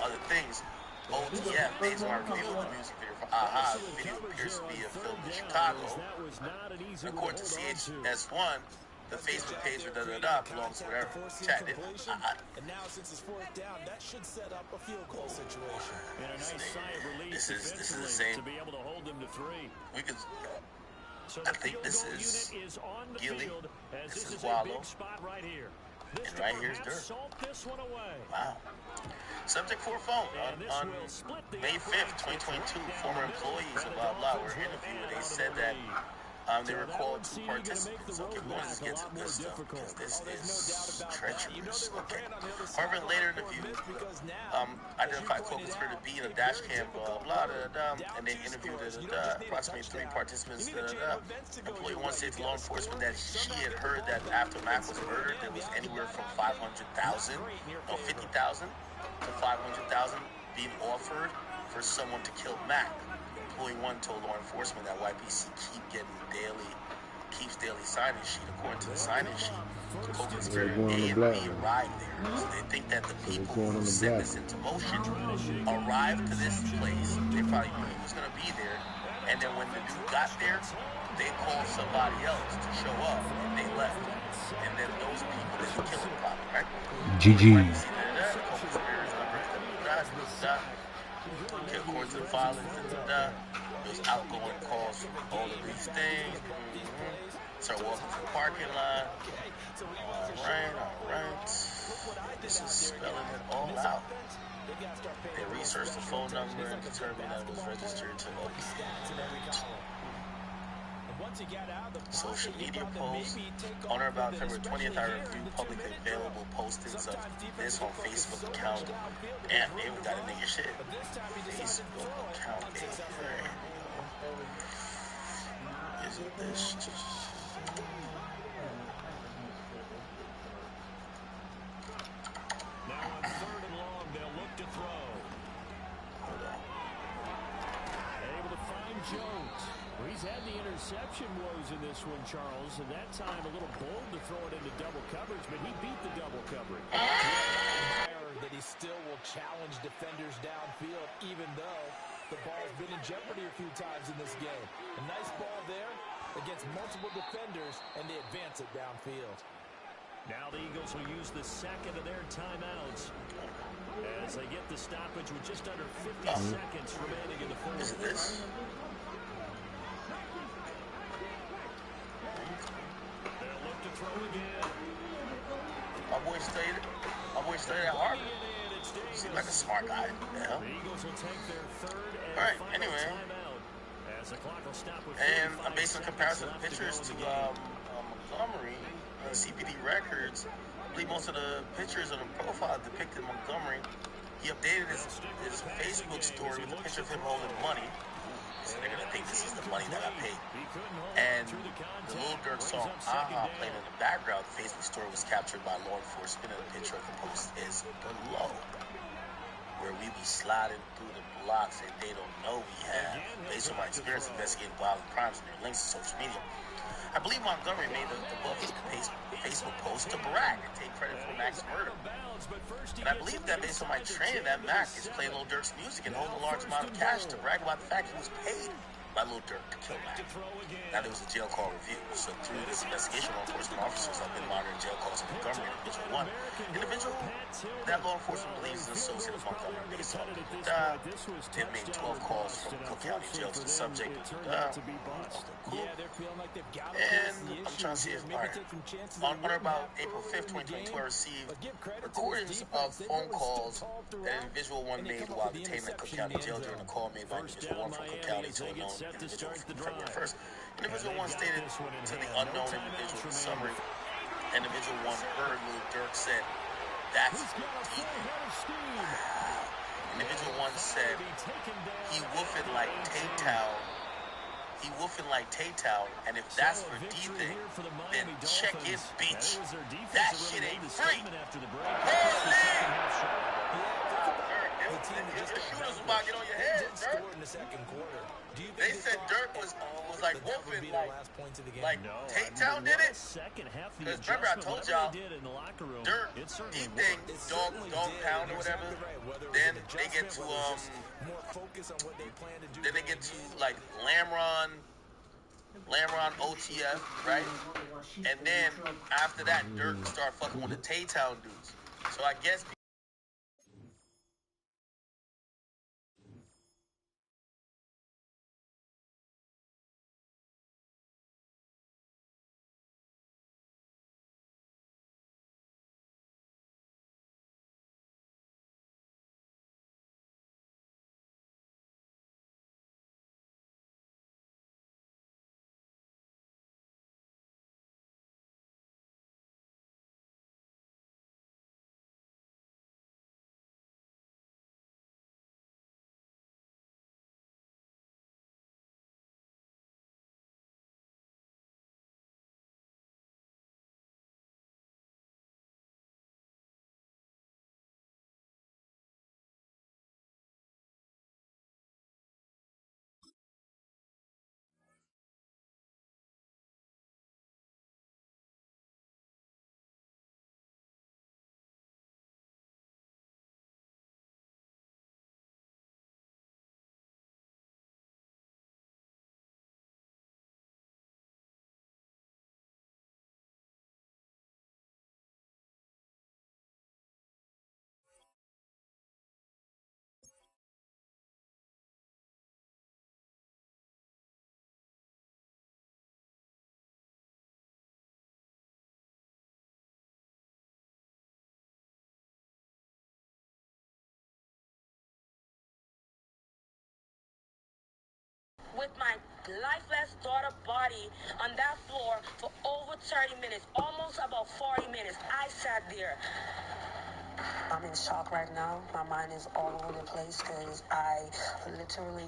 other things. OTF, based on our review of the music video for AHA, the video appears to be a film in Chicago. According to CHS1, the Facebook page or belongs to whatever. Chat it. And now since it's fourth down, that should set up a field goal situation. And a nice sigh of relief This is the defensively same. to be able to hold them to 3. We could. So I the think field this goal is unit is on the Gilly. field as This this is is a Wallow. big spot right here. This And right could here's perhaps Dirk. salt this one away. Wow. Subject for a phone And this on will split the May 5th, 2022. Former employees of blah blah were interviewed. They said that they were called to participants. Okay, we're going to just get to this stuff because this is treacherous. Okay. Harvard later interviewed identified co-conspirator B in a dash cam, blah blah and they interviewed approximately 3 participants. Employee 1 said to law enforcement that she had heard that after Mac was murdered, there was anywhere from 50,000 to 500,000 being offered for someone to kill Mac. Employee 1 told law enforcement that YPC keeps daily sign-in sheet. According to the sign-in sheet, co-conspirator A and B arrived there. So they think that the people who set this into motion arrived to this place. They probably knew he was going to be there. And then when the dude got there, they called somebody else to show up, and they left. And then those people didn't kill him, probably, right? GG. According to the filings, there's outgoing calls from all of these things. Start walking to the parking lot. Alright. This is spelling it all out. They researched the phone number and determined that it was registered to social media posts. On or about February 20th, I reviewed publicly available postings of this on Facebook account. And they got a nigga shit. Facebook account. Isn't this just... Now on 3rd and long, they'll look to throw. Able to find Jones. Well, he's had the interception woes in this one, Charles, and that time a little bold to throw it into double coverage, but he beat the double coverage. That he still will challenge defenders downfield, even though the ball's been in jeopardy a few times in this game. A nice ball there against multiple defenders, and they advance it downfield. Now the Eagles will use the second of their timeouts as they get the stoppage with just under 50 seconds remaining in the fourth. Is this? They'll look to throw again. My boy stayed at Harvard. Seems like a smart guy. Yeah. The Eagles will take their 3rd and Alright, final anyway. timeout as the clock will stop with And 45 based on seconds comparison of left to pictures go to in the game. Montgomery, CPD records, I believe most of the pictures on the profile depicted Montgomery. He updated his Facebook story with a picture of him holding money. So they're going to think this is the money that I paid. And the Lil Durk song, Aha, playing in the background. The Facebook story was captured by law enforcement, and the picture of the post is below. Where we be sliding through the blocks and they don't know we have. Based on my experience investigating violent crimes and their links to social media, I believe Montgomery made the book's Facebook post to brag and take credit for Mac's murder. And I believe that based on my training that Mac is playing Lil Durk's music and holding a large amount of cash to brag about the fact he was paid by Lil Durk to kill Mac. Now there was a jail call review. So through this investigation, law enforcement officers have been monitoring jail calls of Montgomery and individual that law enforcement believes is associated with Montgomery based on they've made 12 calls from Cook County Jail to the subject. Cool. And I'm trying to see if on or about April 5th, 2022, I received recordings of phone calls that individual one made while detained at Cook County Jail during a call made by individual one from Cook County to unknown individual from February 1st. Individual one stated to the unknown individual in summary, individual one heard Lil Durk said, "That's deep." Individual one said, "He woofing like Tay-Town. He woofing like Tay-Town, and if that's for D-Thing, then check his bitch. That shit ain't free." Your shooters about to get on your head, Durk. They said Durk was like woofing like Tay-Town did it. Because remember I told y'all, Durk, D-Thing, dog pound or whatever. Then they get to like Lamron, Lamron OTF, right? And then after that, Dirk started fucking with the Tay-Town dudes. So I guess with my lifeless daughter body on that floor for over 30 minutes, almost about 40 minutes. I sat there. I'm in shock right now. My mind is all over the place because I literally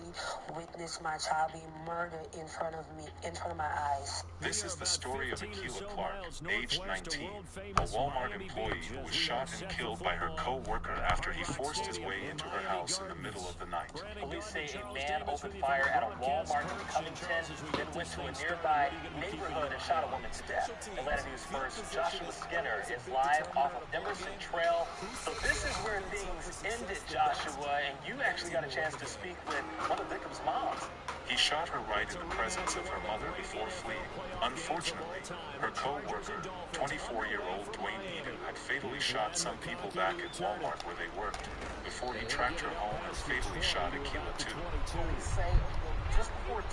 witnessed my child being murdered in front of me, in front of my eyes. This is the story of Akilah Clark, aged 19, a Walmart employee who was shot and killed by her co-worker after he forced his way into her house in the middle of the night. Police say a man opened fire at a Walmart in Covington, then went to a nearby neighborhood and shot a woman to death. Atlanta News First Joshua Skinner is live off of Emerson Trail. So this is where things ended, Joshua, and you actually got a chance to speak with one of the victim's moms. He shot her right in the presence of her mother before fleeing. Unfortunately, her co-worker, 24-year-old Dwayne Eden, had fatally shot some people back at Walmart where they worked before he tracked her home and fatally shot Akilah too. Police say just before 2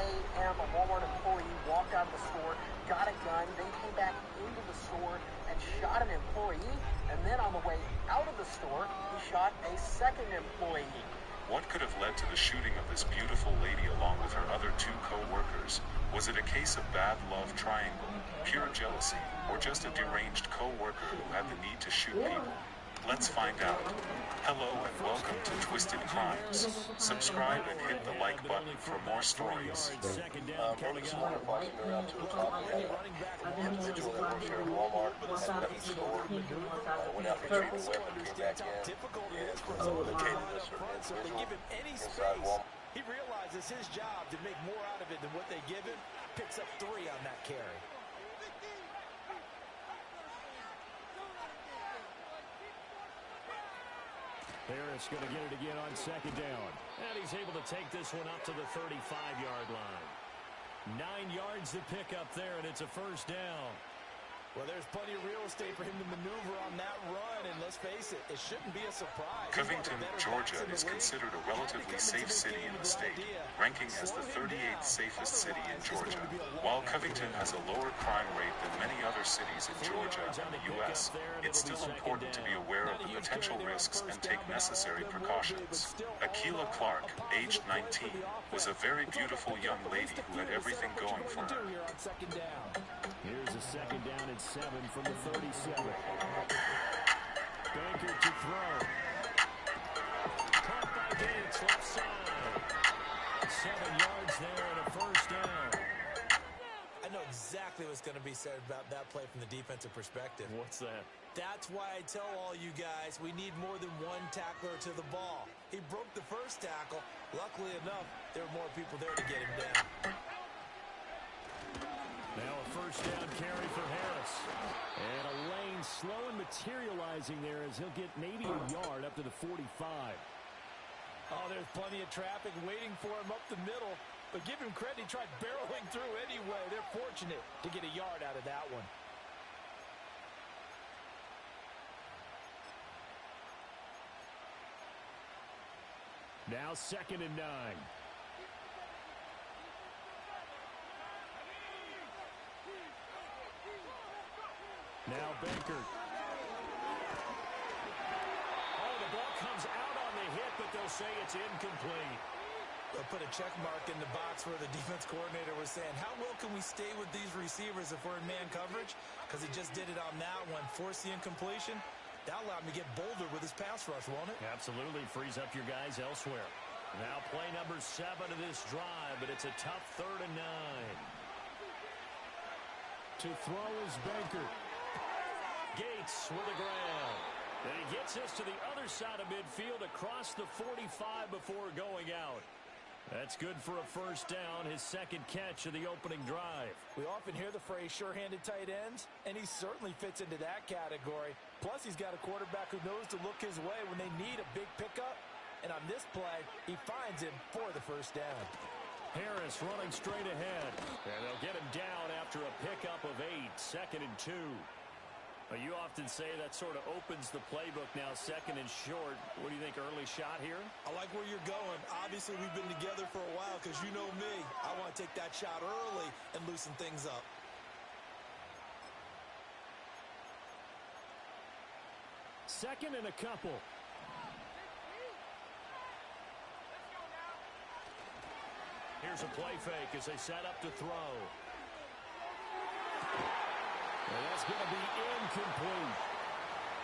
a.m., a Walmart employee walked out of the store, got a gun, then came back into the store and shot an employee. And then on the way out of the store, he shot a second employee. What could have led to the shooting of this beautiful lady along with her other two co-workers? Was it a case of bad love triangle, pure jealousy, or just a deranged co-worker who had the need to shoot people? Let's find out. Hello and welcome to Twisted Crimes. Subscribe and hit the like button for more stories. early this morning, approximately around 2 o'clock, we had an individual that works here at Walmart had left the store, went out retrieving a weapon, came back in, and located a certain individual inside Walmart. He realizes his job to make more out of it than what they give him. Picks up 3 on that carry. Harris going to get it again on second down. And he's able to take this one up to the 35-yard line. 9 yards to pick up there, and it's a first down. Well, there's plenty of real estate for him to maneuver on that run, and let's face it, it shouldn't be a surprise. Covington, Georgia is considered a relatively safe city in the state, ranking as the 38th safest city in Georgia. While Covington has a lower crime rate than many other cities in Georgia and the U.S., it's still important to be aware of the potential risks and take necessary precautions. Akilah Clark, aged 19, was a very beautiful young lady who had everything going for her. Here's a second down and 7 from the 37. Baker to throw. Caught by Gates, left side. 7 yards there and a first down. I know exactly what's going to be said about that play from the defensive perspective. What's that? That's why I tell all you guys we need more than one tackler to the ball. He broke the first tackle. Luckily enough, there were more people there to get him down. Now a first down carry for Harris. And a lane slow and materializing there as he'll get maybe a yard up to the 45. Oh, there's plenty of traffic waiting for him up the middle. but give him credit. He tried barreling through anyway. They're fortunate to get a yard out of that one. Now 2nd and 9. Now Baker. Oh, the ball comes out on the hit, but they'll say it's incomplete. They'll put a check mark in the box where the defense coordinator was saying, how well can we stay with these receivers if we're in man coverage? Because he just did it on that one, forced the incompletion. That'll allow him to get bolder with his pass rush, won't it? Absolutely. Frees up your guys elsewhere. Now play number 7 of this drive, but it's a tough 3rd and 9. To throw is Baker. Gates with a grab. And he gets this to the other side of midfield across the 45 before going out. That's good for a first down, his 2nd catch of the opening drive. We often hear the phrase sure-handed tight ends, and he certainly fits into that category. Plus, he's got a quarterback who knows to look his way when they need a big pickup. And on this play, he finds him for the first down. Harris running straight ahead. And they'll get him down after a pickup of 8, 2nd and 2. You often say that sort of opens the playbook now, 2nd and short. What do you think, early shot here? I like where you're going. Obviously, we've been together for a while because you know me. I want to take that shot early and loosen things up. Second and a couple. Here's a play fake as they set up to throw. And that's going to be incomplete.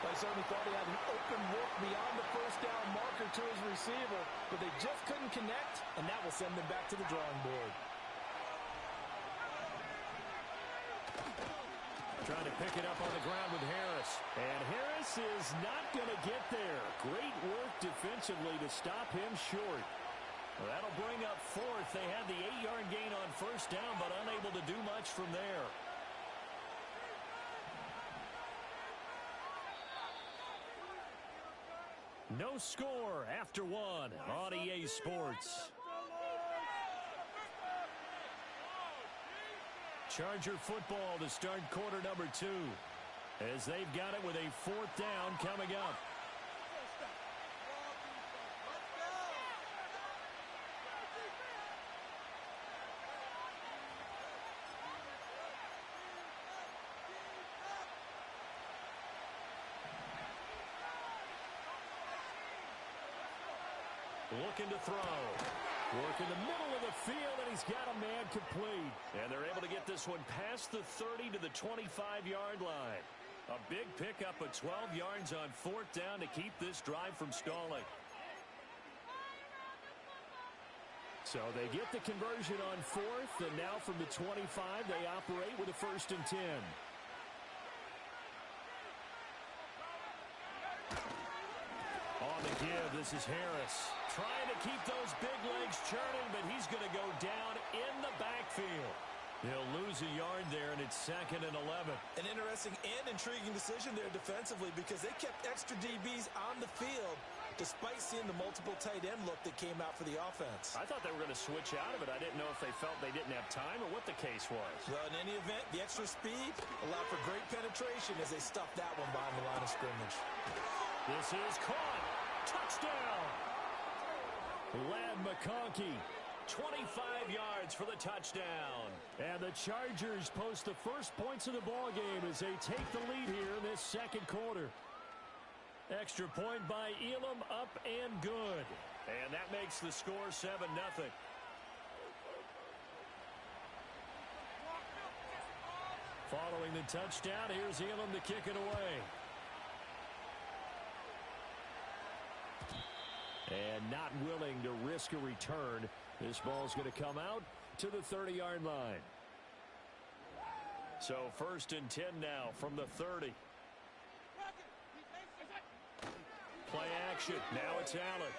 I certainly thought he had an open look beyond the first down marker to his receiver, but they just couldn't connect, and that will send them back to the drawing board. Trying to pick it up on the ground with Harris. And Harris is not going to get there. Great work defensively to stop him short. Well, that'll bring up 4th. They had the 8-yard gain on first down, but unable to do much from there. No score after 1 on EA Sports. Charger football to start quarter number 2. As they've got it with a 4th down coming up. Looking to throw. Work in the middle of the field, and he's got a man complete. And they're able to get this one past the 30 to the 25-yard line. A big pickup of 12 yards on 4th down to keep this drive from stalling. So they get the conversion on 4th, and now from the 25, they operate with a 1st and 10. On the give, this is Harris. Trying to keep those big legs churning, but he's going to go down in the backfield. He'll lose a yard there, and it's 2nd and 11. An interesting and intriguing decision there defensively because they kept extra DBs on the field despite seeing the multiple tight end look that came out for the offense. I thought they were going to switch out of it. I didn't know if they felt they didn't have time or what the case was. Well, in any event, the extra speed allowed for great penetration as they stuffed that one behind the line of scrimmage. This is caught. Touchdown. Ladd McConkey, 25 yards for the touchdown. And the Chargers post the first points of the ball game as they take the lead here in this 2nd quarter. Extra point by Elam, up and good. And that makes the score 7-0. Following the touchdown, here's Elam to kick it away. And not willing to risk a return. This ball's going to come out to the 30-yard line. So 1st and 10 now from the 30. Play action. Now it's Allen.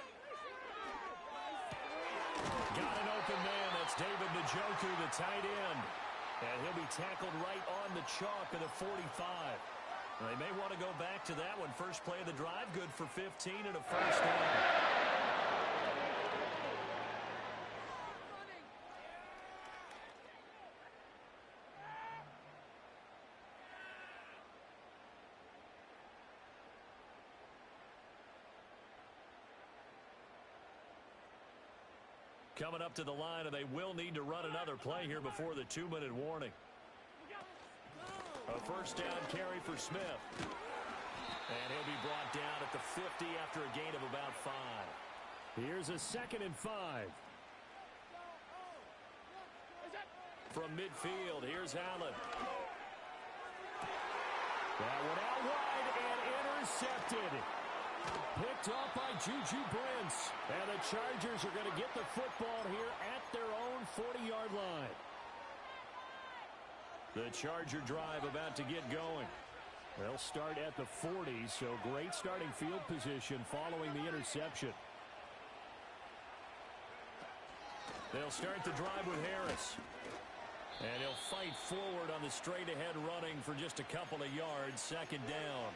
Got an open man. That's David Njoku, the tight end. And he'll be tackled right on the chalk of the 45. They may want to go back to that one. First play of the drive, good for 15 and a first down. coming up to the line, and they will need to run another play here before the 2-minute warning. A first down carry for Smith. And he'll be brought down at the 50 after a gain of about 5. Here's a 2nd and 5. From midfield, here's Allen. That one out wide and intercepted. Picked off by Juju Brents. And the Chargers are going to get the football here at their own 40-yard line. The Charger drive about to get going. They'll start at the 40, so great starting field position following the interception. They'll start the drive with Harris. And he'll fight forward on the straight-ahead running for just a couple of yards, 2nd down.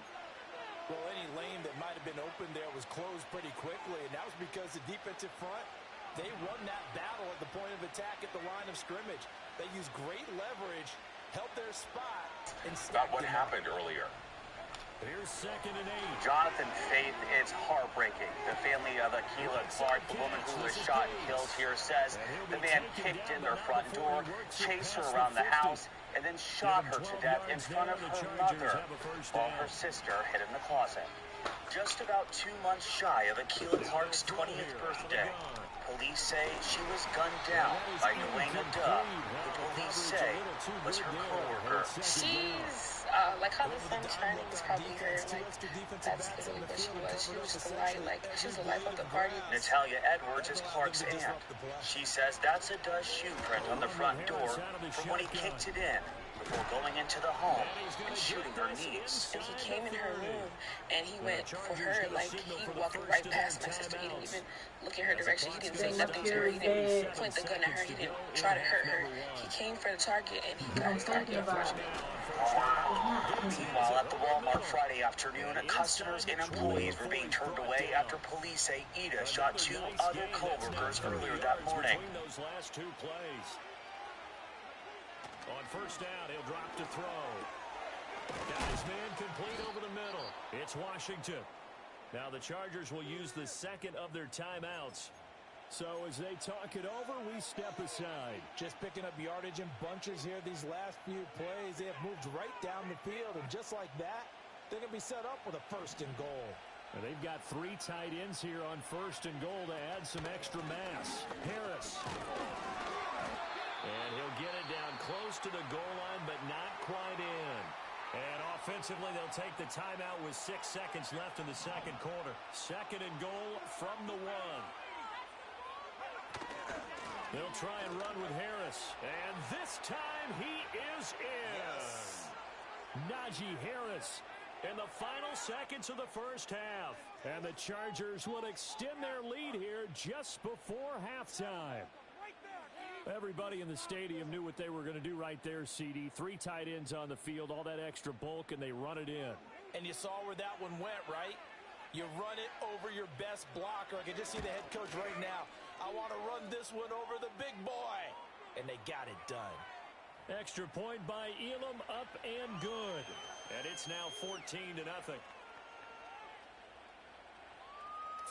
Well, any lane that might have been open there was closed pretty quickly, and that was because the defensive front, they won that battle at the point of attack at the line of scrimmage. They used great leverage, held their spot, and About what happened earlier. Here's 2nd and 8. Jonathan Faith, it's heartbreaking. The family of Akila Clark, the woman who was shot and killed here, says the man kicked in their front door, chased her around the house, and then shot her to death in front of her mother while her sister hid in the closet. Just about 2 months shy of Akila Clark's 20th birthday, police say she was gunned down by Dwayne Dubb, who police say was her co-worker. She's like how the sun's shining is probably her. Like that's literally what she was. She was just a light. Like she was the life of the party. Natalia Edwards is Clark's aunt. She says that's a Dubb shoe print on the front door from when he kicked it in before going into the home and shooting her niece. And he came in her room and he went for her. Like he walked right past my sister. He didn't even look in her direction. He didn't say nothing to her. He didn't point the gun at her. He didn't try to hurt her. He came for the target and he got his target, unfortunately. Meanwhile, at the Walmart Friday afternoon, customers and employees were being turned away after police say Ida shot 2 other co-workers earlier that morning. Those last 2 plays. On first down, he'll drop to throw. Got his man complete over the middle. It's Washington. Now the Chargers will use the 2nd of their timeouts. So as they talk it over, we step aside. Just picking up yardage in bunches here these last few plays. They have moved right down the field, and just like that, they're going to be set up with a 1st and goal. And they've got 3 tight ends here on 1st and goal to add some extra mass. Harris. And he'll get it down close to the goal line, but not quite in. And offensively, they'll take the timeout with 6 seconds left in the 2nd quarter. 2nd and goal from the 1. They'll try and run with Harris. And this time he is in. Yes. Najee Harris in the final seconds of the first half. And the Chargers will extend their lead here just before halftime. Everybody in the stadium knew what they were going to do right there, CD. 3 tight ends on the field, all that extra bulk, and they run it in. And you saw where that one went, right? You run it over your best blocker. I can just see the head coach right now. I want to run this one over the big boy. And they got it done. Extra point by Elam, up and good. And it's now 14-0.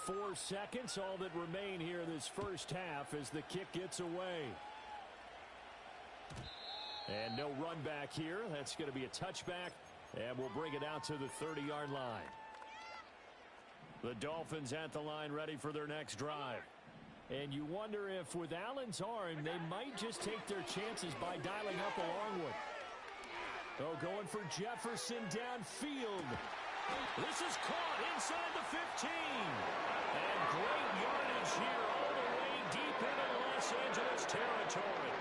4 seconds, all that remain here in this first half as the kick gets away. And no run back here. That's going to be a touchback, and we'll bring it out to the 30-yard line. The Dolphins at the line ready for their next drive. And you wonder if with Allen's arm, they might just take their chances by dialing up a long one. Oh, going for Jefferson downfield. This is caught inside the 15. And great yardage here all the way deep into Los Angeles territory.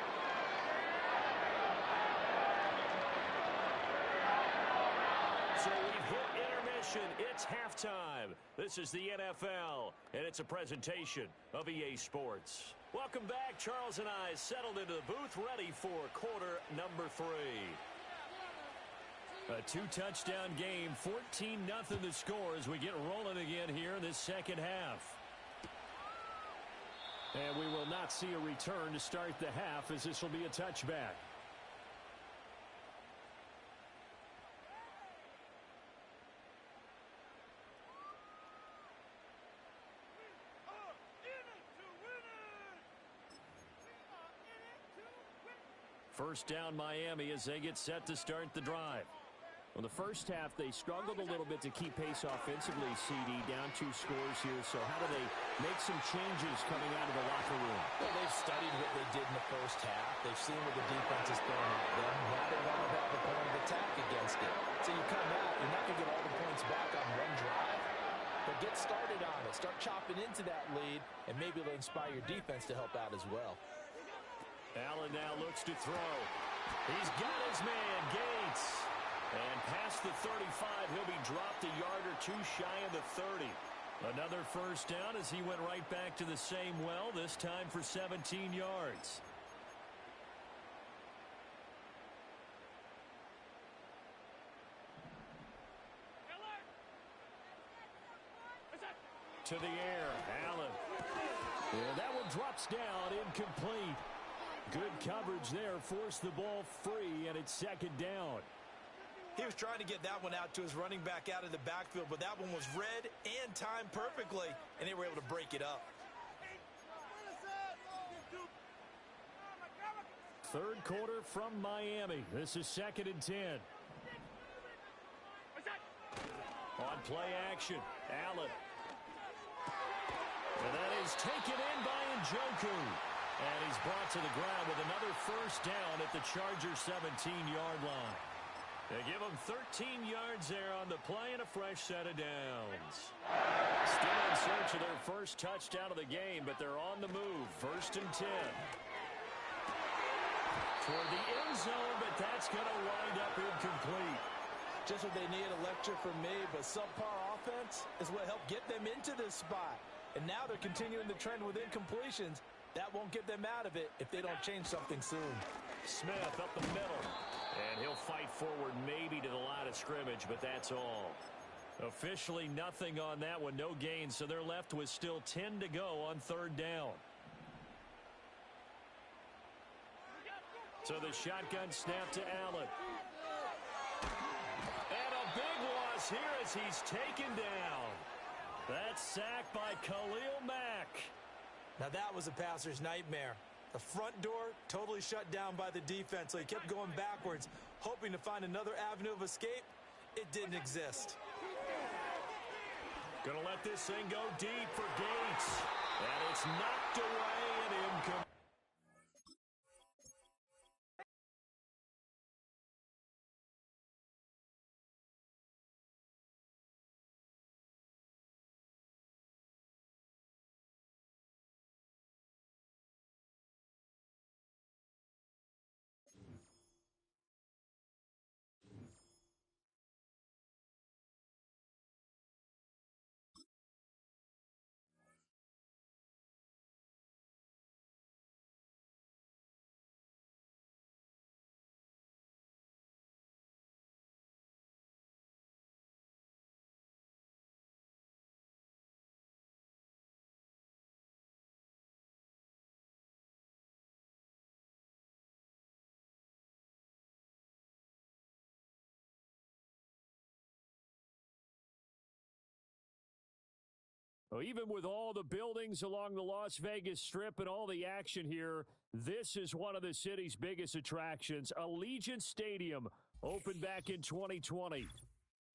So we've hit intermission. It's halftime. This is the NFL, and it's a presentation of EA Sports. Welcome back. Charles and I settled into the booth ready for quarter number 3. A 2-touchdown game, 14-0 the score as we get rolling again here in this second half. And we will not see a return to start the half as this will be a touchback. First down Miami as they get set to start the drive. Well, the first half, they struggled a little bit to keep pace offensively, CD, down 2 scores here. So how do they make some changes coming out of the locker room? Well, they've studied what they did in the first half. They've seen what the defense is throwing at them. Now they want to have a point of attack against it. So you come out, you're not going to get all the points back on one drive, but get started on it. Start chopping into that lead, and maybe it'll inspire your defense to help out as well. Allen now looks to throw. He's got his man, Gates. And past the 35, he'll be dropped a yard or 2 shy of the 30. Another first down as he went right back to the same well, this time for 17 yards. To the air, Allen. Yeah, that one drops down, incomplete. Good coverage there, forced the ball free, and it's second down. He was trying to get that one out to his running back out of the backfield, but that one was read and timed perfectly, and they were able to break it up. Third quarter from Miami. This is 2nd and 10. On play action, Allen. And that is taken in by Njoku. And he's brought to the ground with another first down at the Chargers' 17-yard line. They give him 13 yards there on the play and a fresh set of downs. Still in search of their first touchdown of the game, but they're on the move. 1st and 10. Toward the end zone, but that's going to wind up incomplete. Just what they need, a lecture from me, but subpar offense is what helped get them into this spot. And now they're continuing the trend with incompletions. That won't get them out of it if they don't change something soon. Smith up the middle. And he'll fight forward maybe to the line of scrimmage, but that's all. Officially nothing on that one, no gain, so they're left with still 10 to go on 3rd down. So the shotgun snap to Allen. And a big loss here as he's taken down. That's sacked by Khalil Mack. Now that was a passer's nightmare. The front door totally shut down by the defense, so he kept going backwards, hoping to find another avenue of escape. It didn't exist. Gonna let this thing go deep for Gates. And it's knocked away and incomplete. Well, even with all the buildings along the Las Vegas Strip and all the action here, this is one of the city's biggest attractions. Allegiant Stadium opened back in 2020.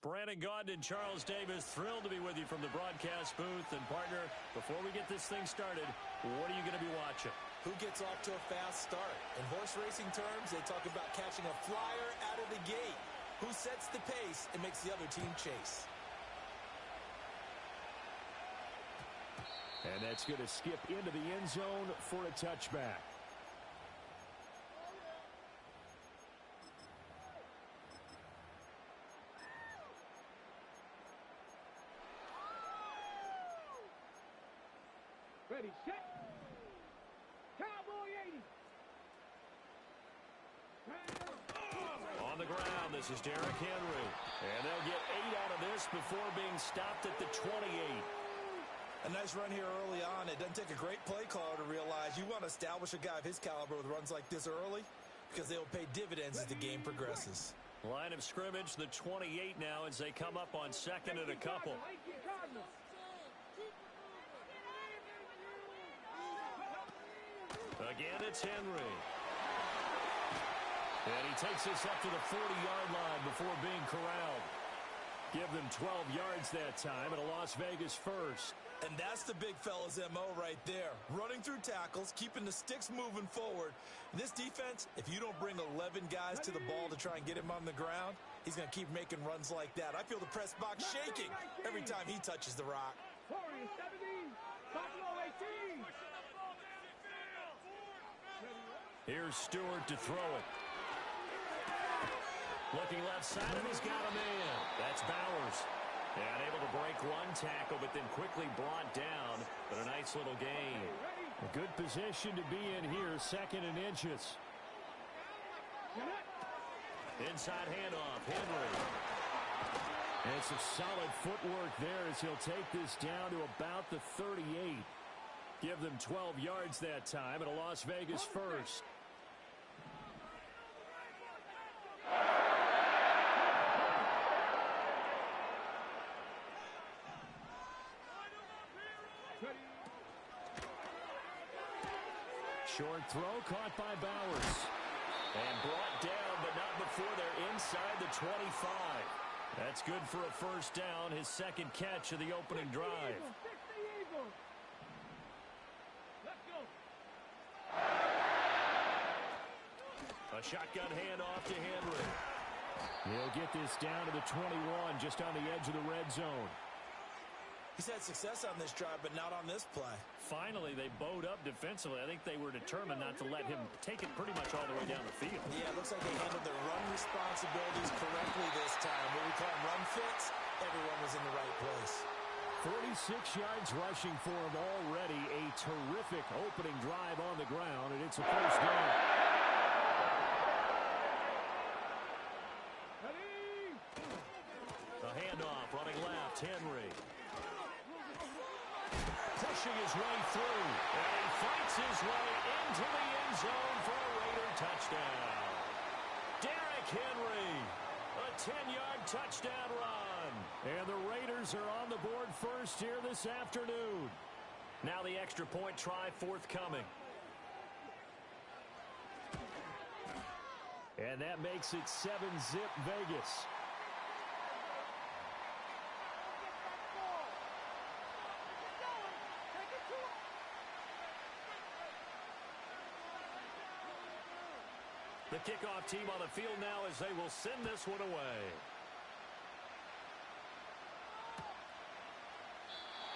Brandon Gaudin and Charles Davis, thrilled to be with you from the broadcast booth. And, partner, before we get this thing started, what are you going to be watching? Who gets off to a fast start? In horse racing terms, they talk about catching a flyer out of the gate. Who sets the pace and makes the other team chase? And that's going to skip into the end zone for a touchback. Ready, set. Cowboy 80. On the ground, this is Derrick Henry. And they'll get 8 out of this before being stopped at the 28. A nice run here early on. It doesn't take a great play caller to realize you want to establish a guy of his caliber with runs like this early because they'll pay dividends as the game progresses. Line of scrimmage, the 28 now as they come up on 2nd and a couple. Again, it's Henry. And he takes this up to the 40-yard line before being corralled. Give them 12 yards that time at a Las Vegas first. And that's the big fella's MO right there. Running through tackles, keeping the sticks moving forward. This defense, if you don't bring 11 guys to the ball to try and get him on the ground, he's going to keep making runs like that. I feel the press box shaking every time he touches the rock. Here's Stewart to throw it. Looking left side, and he's got a man. That's Bowers. And able to break one tackle, but then quickly brought down. But a nice little gain. A good position to be in here, 2nd and inches. Inside handoff, Henry. And some solid footwork there as he'll take this down to about the 38. Give them 12 yards that time at a Las Vegas first. Short throw caught by Bowers. And brought down, but not before they're inside the 25. That's good for a first down, his 2nd catch of the opening drive. A shotgun handoff to Henry. He'll get this down to the 21, just on the edge of the red zone. He's had success on this drive, but not on this play. Finally, they bowed up defensively. I think they were determined not to let him take it pretty much all the way down the field. Yeah, it looks like they handled their run responsibilities correctly this time. What we call run fits, everyone was in the right place. 46 yards rushing for him already. A terrific opening drive on the ground, and it's a first down. A handoff running left, Henry. Pushing his way through, and he fights his way into the end zone for a Raider touchdown. Derrick Henry, a 10-yard touchdown run. And the Raiders are on the board first here this afternoon. Now the extra point try forthcoming. And that makes it 7-zip Vegas. The kickoff team on the field now as they will send this one away.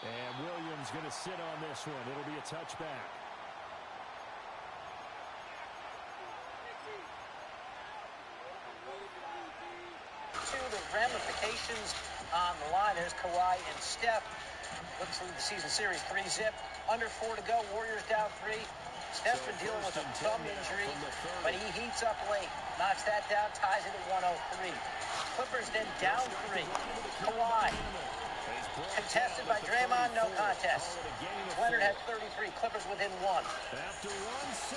And Williams going to sit on this one. It'll be a touchback. To the ramifications on the line. There's Kawhi and Steph. Looks to lead the season series 3-zip. Under 4 to go. Warriors down 3. Steph's been dealing with a thumb injury, but he heats up late. Knocks that down, ties it at 103. Clippers then down 3. Kawhi. Contested by Draymond, no contest. Leonard had 33. Clippers within 1.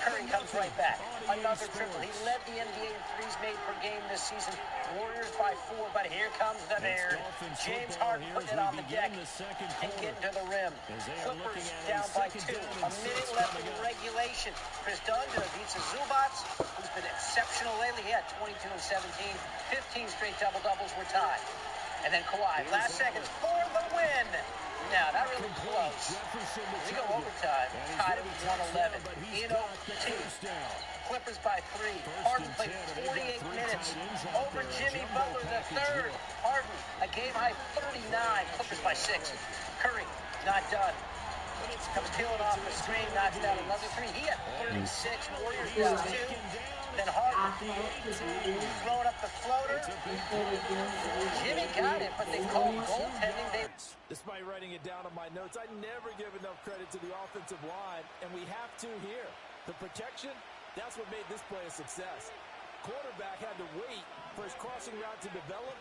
Curry comes right back. Another triple. He led the NBA in threes made per game this season. Warriors by 4, but here comes the Bears. James Harden putting it on the deck and getting to the rim. Clippers down by 2. A minute left in regulation. Chris Dunn beats Zubats, who's been exceptional lately. He had 22 and 17. 15 straight double-doubles were tied. And then Kawhi, last seconds for the win. Now, not really close. We go overtime, tied at 111. In OT. Clippers by 3. Harden played 48 minutes over Jimmy Butler III. Harden, a game-high 39. Clippers by 6. Curry, not done. Comes peeling off the screen, knocks down another 3. He had 36. Warriors down 2. Then Harden throwing up the floater. Jimmy got it, but they called goaltending. Despite writing it down on my notes, I never give enough credit to the offensive line, and we have to here. The protection, that's what made this play a success. Quarterback had to wait for his crossing route to develop,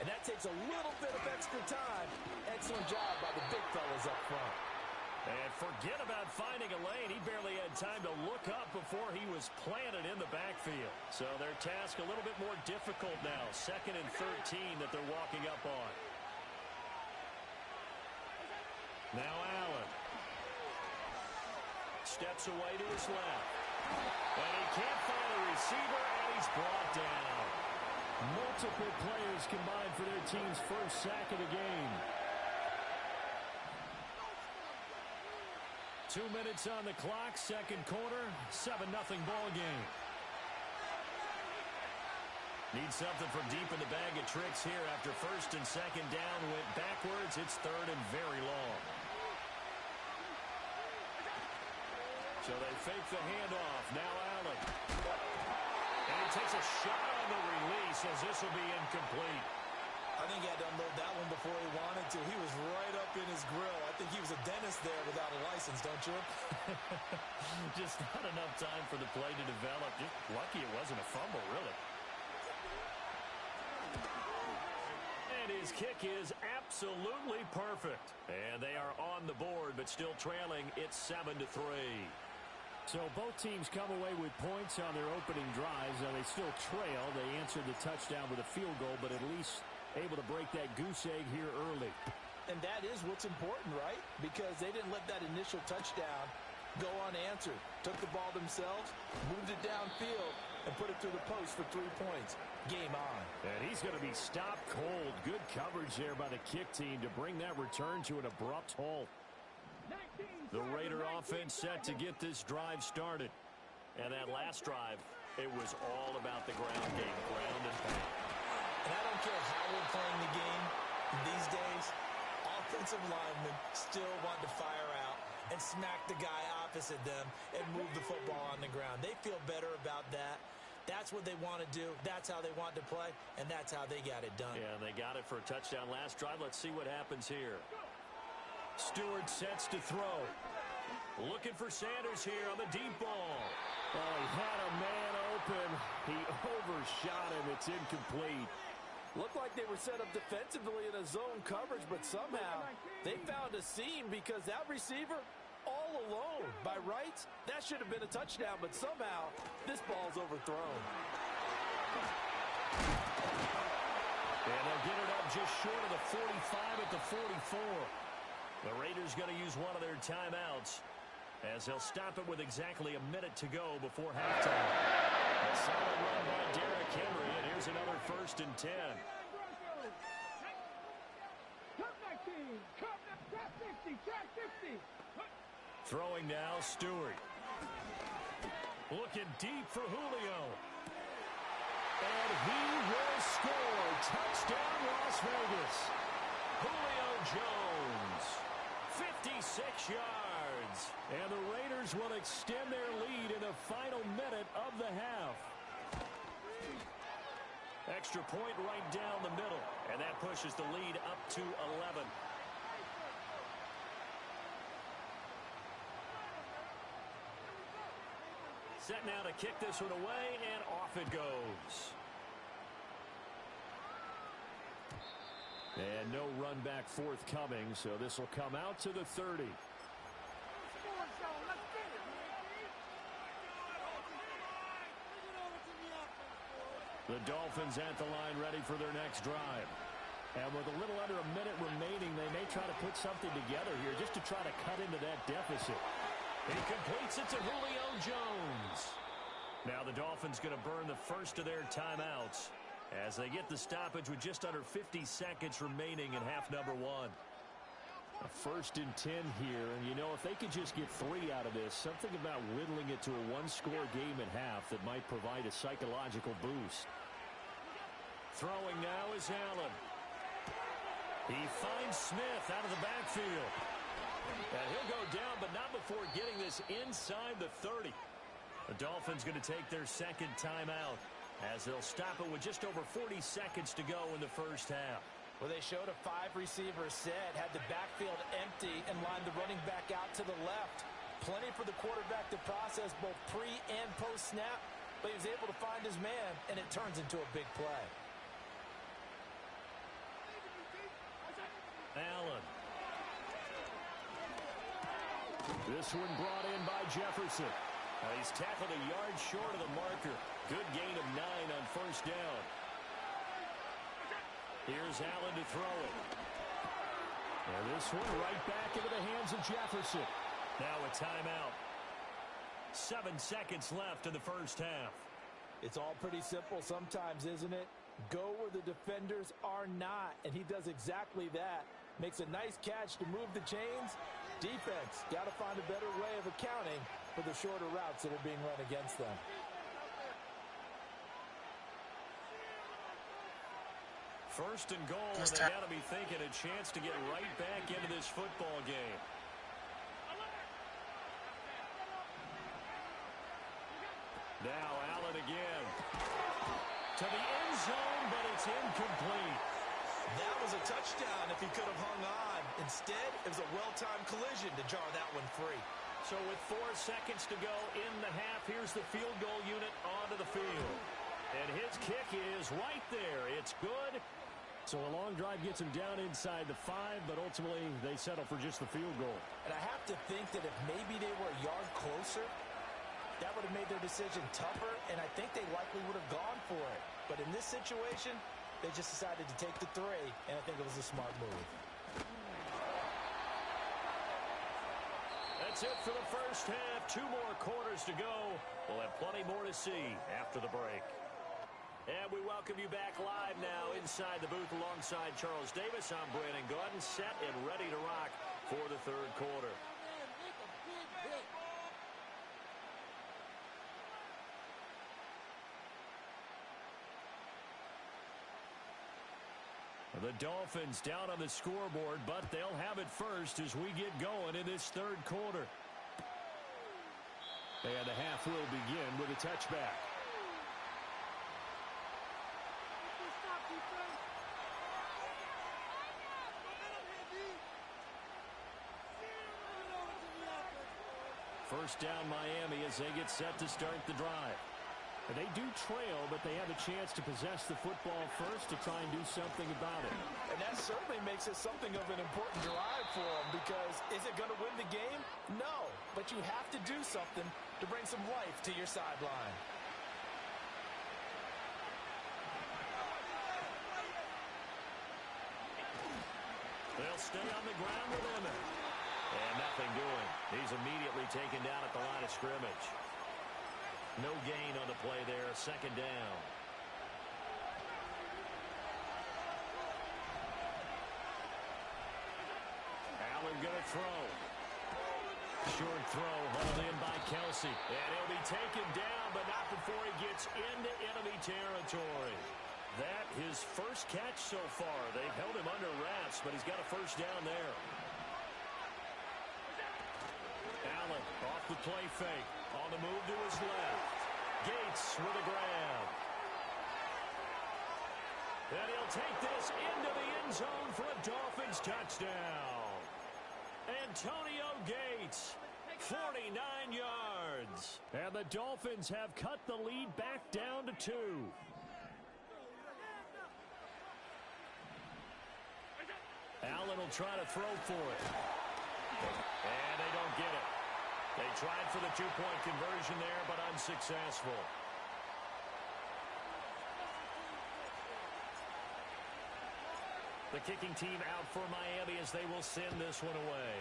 and that takes a little bit of extra time. Excellent job by the big fellas up front. And forget about finding a lane. He barely had time to look up before he was planted in the backfield. So their task a little bit more difficult now. 2nd and 13 that they're walking up on. Now Allen. Steps away to his left. And he can't find a receiver, and he's brought down. Multiple players combined for their team's first sack of the game. 2 minutes on the clock, second quarter, 7-0 ball game. Need something from deep in the bag of tricks here after first and second down went backwards. It's third and very long. So they fake the handoff. Now Allen. And he takes a shot on the release as this will be incomplete. I think he had to unload that one before he wanted to. He was right up in his grill. I think he was a dentist there without a license, don't you? Just not enough time for the play to develop. Just lucky it wasn't a fumble, really. And his kick is absolutely perfect. And they are on the board, but still trailing. It's 7-3. So both teams come away with points on their opening drives. Now they still trail. They answered the touchdown with a field goal, but at least able to break that goose egg here early. And that is what's important, right? Because they didn't let that initial touchdown go unanswered. Took the ball themselves, moved it downfield, and put it through the post for 3 points. Game on. And he's going to be stopped cold. Good coverage there by the kick team to bring that return to an abrupt halt. The Raider offense set to get this drive started. And that last drive, it was all about the ground game, ground and pound. And I don't care how we're playing the game these days, offensive linemen still want to fire out and smack the guy opposite them and move the football on the ground. They feel better about that. That's what they want to do. That's how they want to play, and that's how they got it done. Yeah, and they got it for a touchdown last drive. Let's see what happens here. Stewart sets to throw. Looking for Sanders here on the deep ball. Oh, he had a man open. He overshot him. It's incomplete. Looked like they were set up defensively in a zone coverage, but somehow they found a seam because that receiver all alone. By rights, that should have been a touchdown, but somehow this ball's overthrown. And they'll get it up just short of the 45 at the 44. The Raiders going to use one of their timeouts as they'll stop it with exactly a minute to go before halftime. A solid run by Derrick Henry, and here's another 1st and 10. Throwing now, Stewart. Looking deep for Julio. And he will score. Touchdown, Las Vegas. Julio Jones. 56 yards. And the Raiders will extend their lead in the final minute of the half. Extra point right down the middle. And that pushes the lead up to 11. Set now to kick this one away, and off it goes. And no run back forthcoming, so this will come out to the 30. The Dolphins at the line ready for their next drive. And with a little under a minute remaining, they may try to put something together here just to try to cut into that deficit. He completes it to Julio Jones. Now the Dolphins going to burn the first of their timeouts as they get the stoppage with just under 50 seconds remaining in half number 1. A 1st and 10 here, and you know, if they could just get 3 out of this, something about whittling it to a one-score game at half that might provide a psychological boost. Throwing now is Allen. He finds Smith out of the backfield. And he'll go down, but not before getting this inside the 30. The Dolphins going to take their second timeout as they'll stop it with just over 40 seconds to go in the first half. Well, they showed a 5-receiver set, had the backfield empty, and lined the running back out to the left. Plenty for the quarterback to process both pre- and post-snap, but he was able to find his man, and it turns into a big play. Allen. This one brought in by Jefferson. He's tackled a yard short of the marker. Good gain of 9 on first down. Here's Allen to throw it. And this one right back into the hands of Jefferson. Now a timeout. 7 seconds left in the first half. It's all pretty simple sometimes, isn't it? Go where the defenders are not, and he does exactly that. Makes a nice catch to move the chains. Defense, got to find a better way of accounting for the shorter routes that are being run against them. First and goal, and they got to be thinking a chance to get right back into this football game. Now Allen again. To the end zone, but it's incomplete. That was a touchdown if he could have hung on. Instead, it was a well-timed collision to jar that one free. So with 4 seconds to go in the half, here's the field goal unit onto the field. And his kick is right there. It's good. So a long drive gets him down inside the 5, but ultimately they settle for just the field goal. And I have to think that if maybe they were a yard closer, that would have made their decision tougher, and I think they likely would have gone for it. But in this situation, they just decided to take the 3, and I think it was a smart move. That's it for the first half. 2 more quarters to go. We'll have plenty more to see after the break. And we welcome you back live now inside the booth alongside Charles Davis. I'm Brandon Gordon, set and ready to rock for the third quarter. The Dolphins down on the scoreboard, but they'll have it first as we get going in this third quarter. And the half will begin with a touchback. First down Miami as they get set to start the drive. And they do trail, but they have a chance to possess the football first to try and do something about it. And that certainly makes it something of an important drive for them, because is it going to win the game? No, but you have to do something to bring some life to your sideline. They'll stay on the ground with him. And nothing doing. He's immediately taken down at the line of scrimmage. No gain on the play there. Second down. Allen going to throw. Short throw hauled in by Kelsey. And he'll be taken down, but not before he gets into enemy territory. That his first catch so far. They've held him under wraps, but he's got a first down there. Allen off the play fake. On the move to his left. Gates with a grab. And he'll take this into the end zone for a Dolphins touchdown. Antonio Gates, 49 yards. And the Dolphins have cut the lead back down to 2. Allen will try to throw for it. And they don't get it. They tried for the 2-point conversion there, but unsuccessful. The kicking team out for Miami as they will send this one away.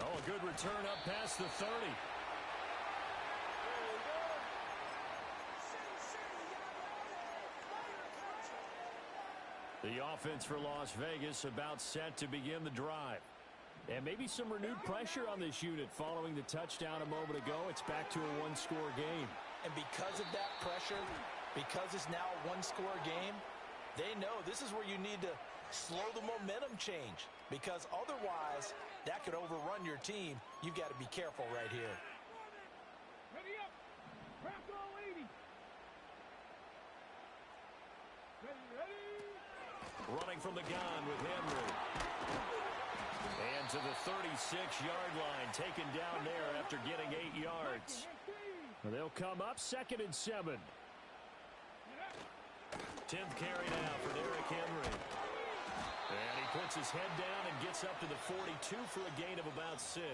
Oh, a good return up past the 30. The offense for Las Vegas about set to begin the drive. And maybe some renewed pressure on this unit following the touchdown a moment ago. It's back to a 1-score game. And because of that pressure, because it's now a 1-score game, they know this is where you need to slow the momentum change. Because otherwise, that could overrun your team. You've got to be careful right here. Ready up. Crack all 80. Ready. Running from the gun with Henry. And to the 36-yard line, taken down there after getting 8 yards. They'll come up 2nd and 7. 10th carry now for Derrick Henry. And he puts his head down and gets up to the 42 for a gain of about 6.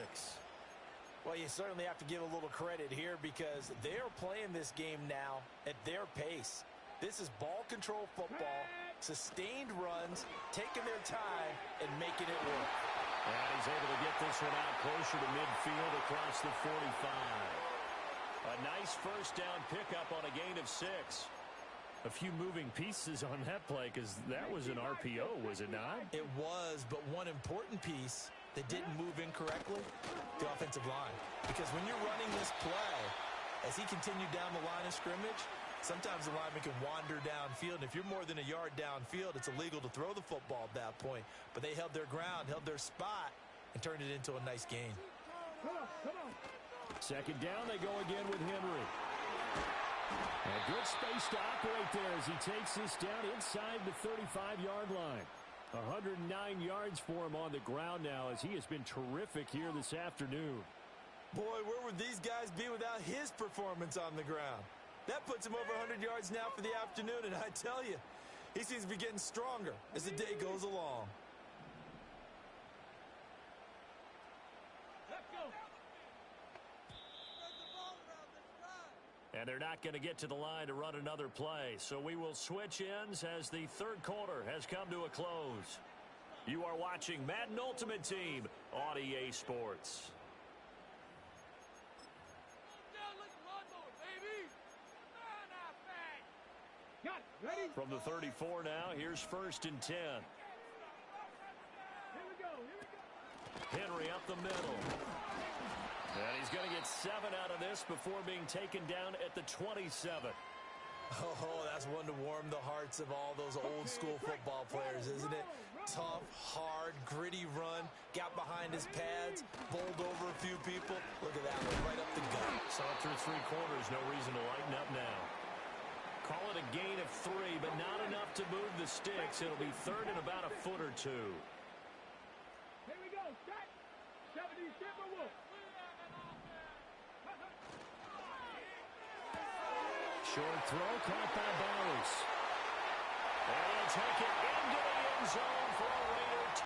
Well, you certainly have to give a little credit here because they're playing this game now at their pace. This is ball control football. Sustained runs, taking their time, and making it work. And he's able to get this one out closer to midfield across the 45. A nice first down pickup on a gain of 6. A few moving pieces on that play because that was an RPO, was it not? It was, but one important piece that didn't move incorrectly, the offensive line. Because when you're running this play, as he continued down the line of scrimmage, sometimes the lineman can wander downfield. And if you're more than a yard downfield, it's illegal to throw the football at that point. But they held their ground, held their spot, and turned it into a nice gain. Second down, they go again with Henry. And good space to operate there as he takes this down inside the 35-yard line. 109 yards for him on the ground now as he has been terrific here this afternoon. Boy, where would these guys be without his performance on the ground? That puts him over 100 yards now for the afternoon, and I tell you, he seems to be getting stronger as the day goes along. And they're not going to get to the line to run another play. So we will switch ends as the third quarter has come to a close. You are watching Madden Ultimate Team on EA Sports. From the 34 now, here's 1st and 10. Henry up the middle. And he's going to get 7 out of this before being taken down at the 27. Oh, that's one to warm the hearts of all those old school football players, isn't it? Tough, hard, gritty run, got behind his pads, bowled over a few people. Look at that one, right up the gut. So through 3 quarters, no reason to lighten up now. Call it a gain of 3, but not enough to move the sticks. It'll be 3rd and about a foot or 2. Here we go, set. 70 Timberwolves. Short throw, caught by Barnes. And he'll take it into the end zone for a Raider.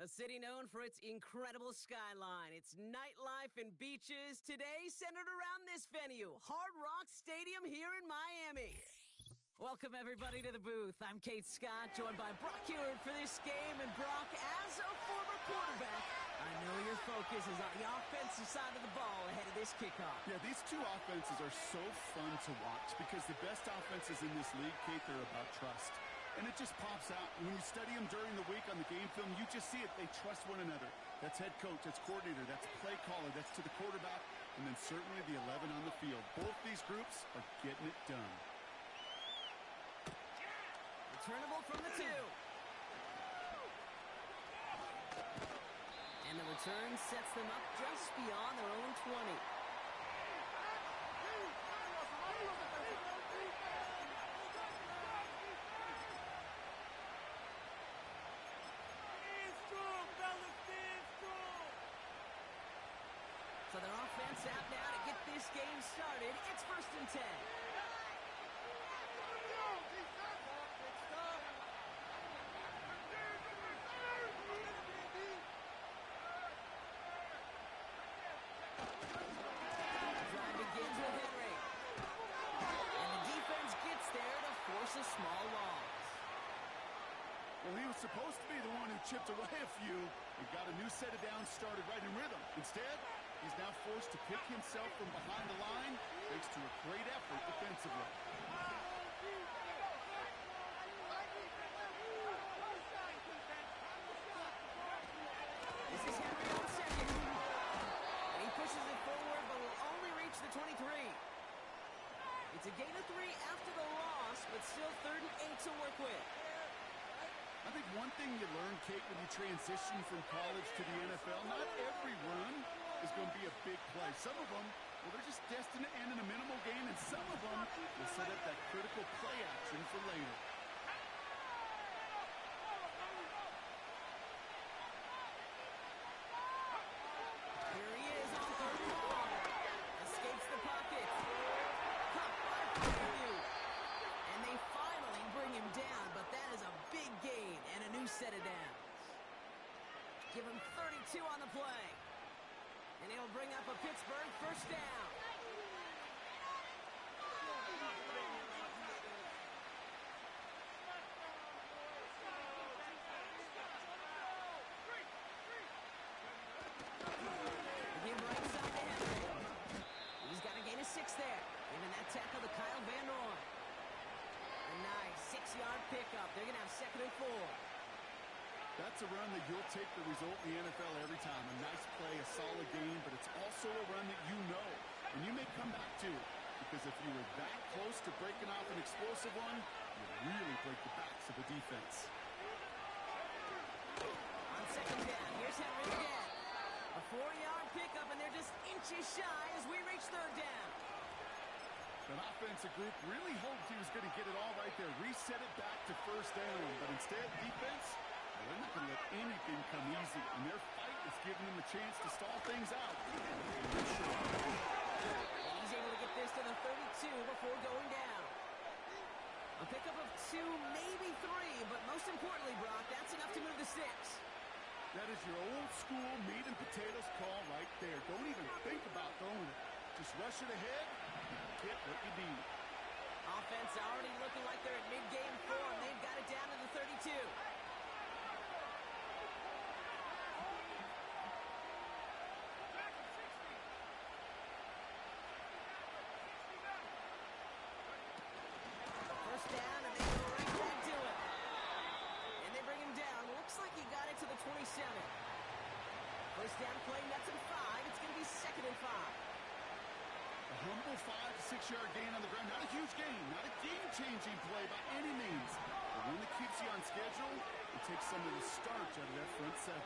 A city known for its incredible skyline, its nightlife and beaches, today centered around this venue, Hard Rock Stadium here in Miami. Welcome, everybody, to the booth. I'm Kate Scott, joined by Brock Ewert for this game. And Brock, as a former quarterback, I know your focus is on the offensive side of the ball ahead of this kickoff. Yeah, these two offenses are so fun to watch because the best offenses in this league, Kate, they're about trust. And it just pops out. When you study them during the week on the game film, you just see it. They trust one another. That's head coach, that's coordinator, that's play caller, that's to the quarterback, and then certainly the 11 on the field. Both these groups are getting it done. Returnable from the 2. And the return sets them up just beyond their own 20. So their offense out now to get this game started. It's 1st and 10. Drive begins with Henry. And the defense gets there to force a small loss. Well, he was supposed to be the one who chipped away a few and got a new set of downs started right in rhythm. Instead, he's now forced to pick himself from behind the line thanks to a great effort defensively. It's a gain of 3 after the loss, but still 3rd and 8 to work with. I think one thing you learn, Kate, when you transition from college to the NFL, not every run is going to be a big play. Some of them, well, they're just destined to end in a minimal gain, and some of them will set up that critical play action for later. Here he is on 3rd down. Escapes the pocket. Caught by Purdue. And they finally bring him down, but that is a big gain and a new set of downs. Give him 32 on the play. And it'll bring up a Pittsburgh 1st down. Give right side to Henry. He's got a gain of 6 there. Giving that tackle to Kyle Van Noy. A nice 6-yard pickup. They're going to have 2nd and 4. That's a run that you'll take the result in the NFL every time. A nice play, a solid game, but it's also a run that you know and you may come back to. Because if you were that close to breaking off an explosive one, you really break the backs of the defense. On 2nd down, here's Henry again. A 4-yard pickup, and they're just inches shy as we reach 3rd down. An offensive group really hoped he was going to get it all right there, reset it back to 1st down, but instead, defense, they're not going to let anything come easy, and their fight is giving them a chance to stall things out. He's able to get this to the 32 before going down. A pickup of 2, maybe 3, but most importantly, Brock, that's enough to move the 6. That is your old school meat and potatoes call right there. Don't even think about throwing it. Just rush it ahead and get what you need. Offense already looking like they're at mid-game form. They've got it down to the 32. First down, and they go right back to it. And they bring him down. Looks like he got it to the 27. First down play, nets him 5. It's going to be 2nd and 5. A humble 5 to 6-yard gain on the ground. Not a huge gain, not a game-changing play by any means. But one that keeps you on schedule and takes some of the starch out of that front 7.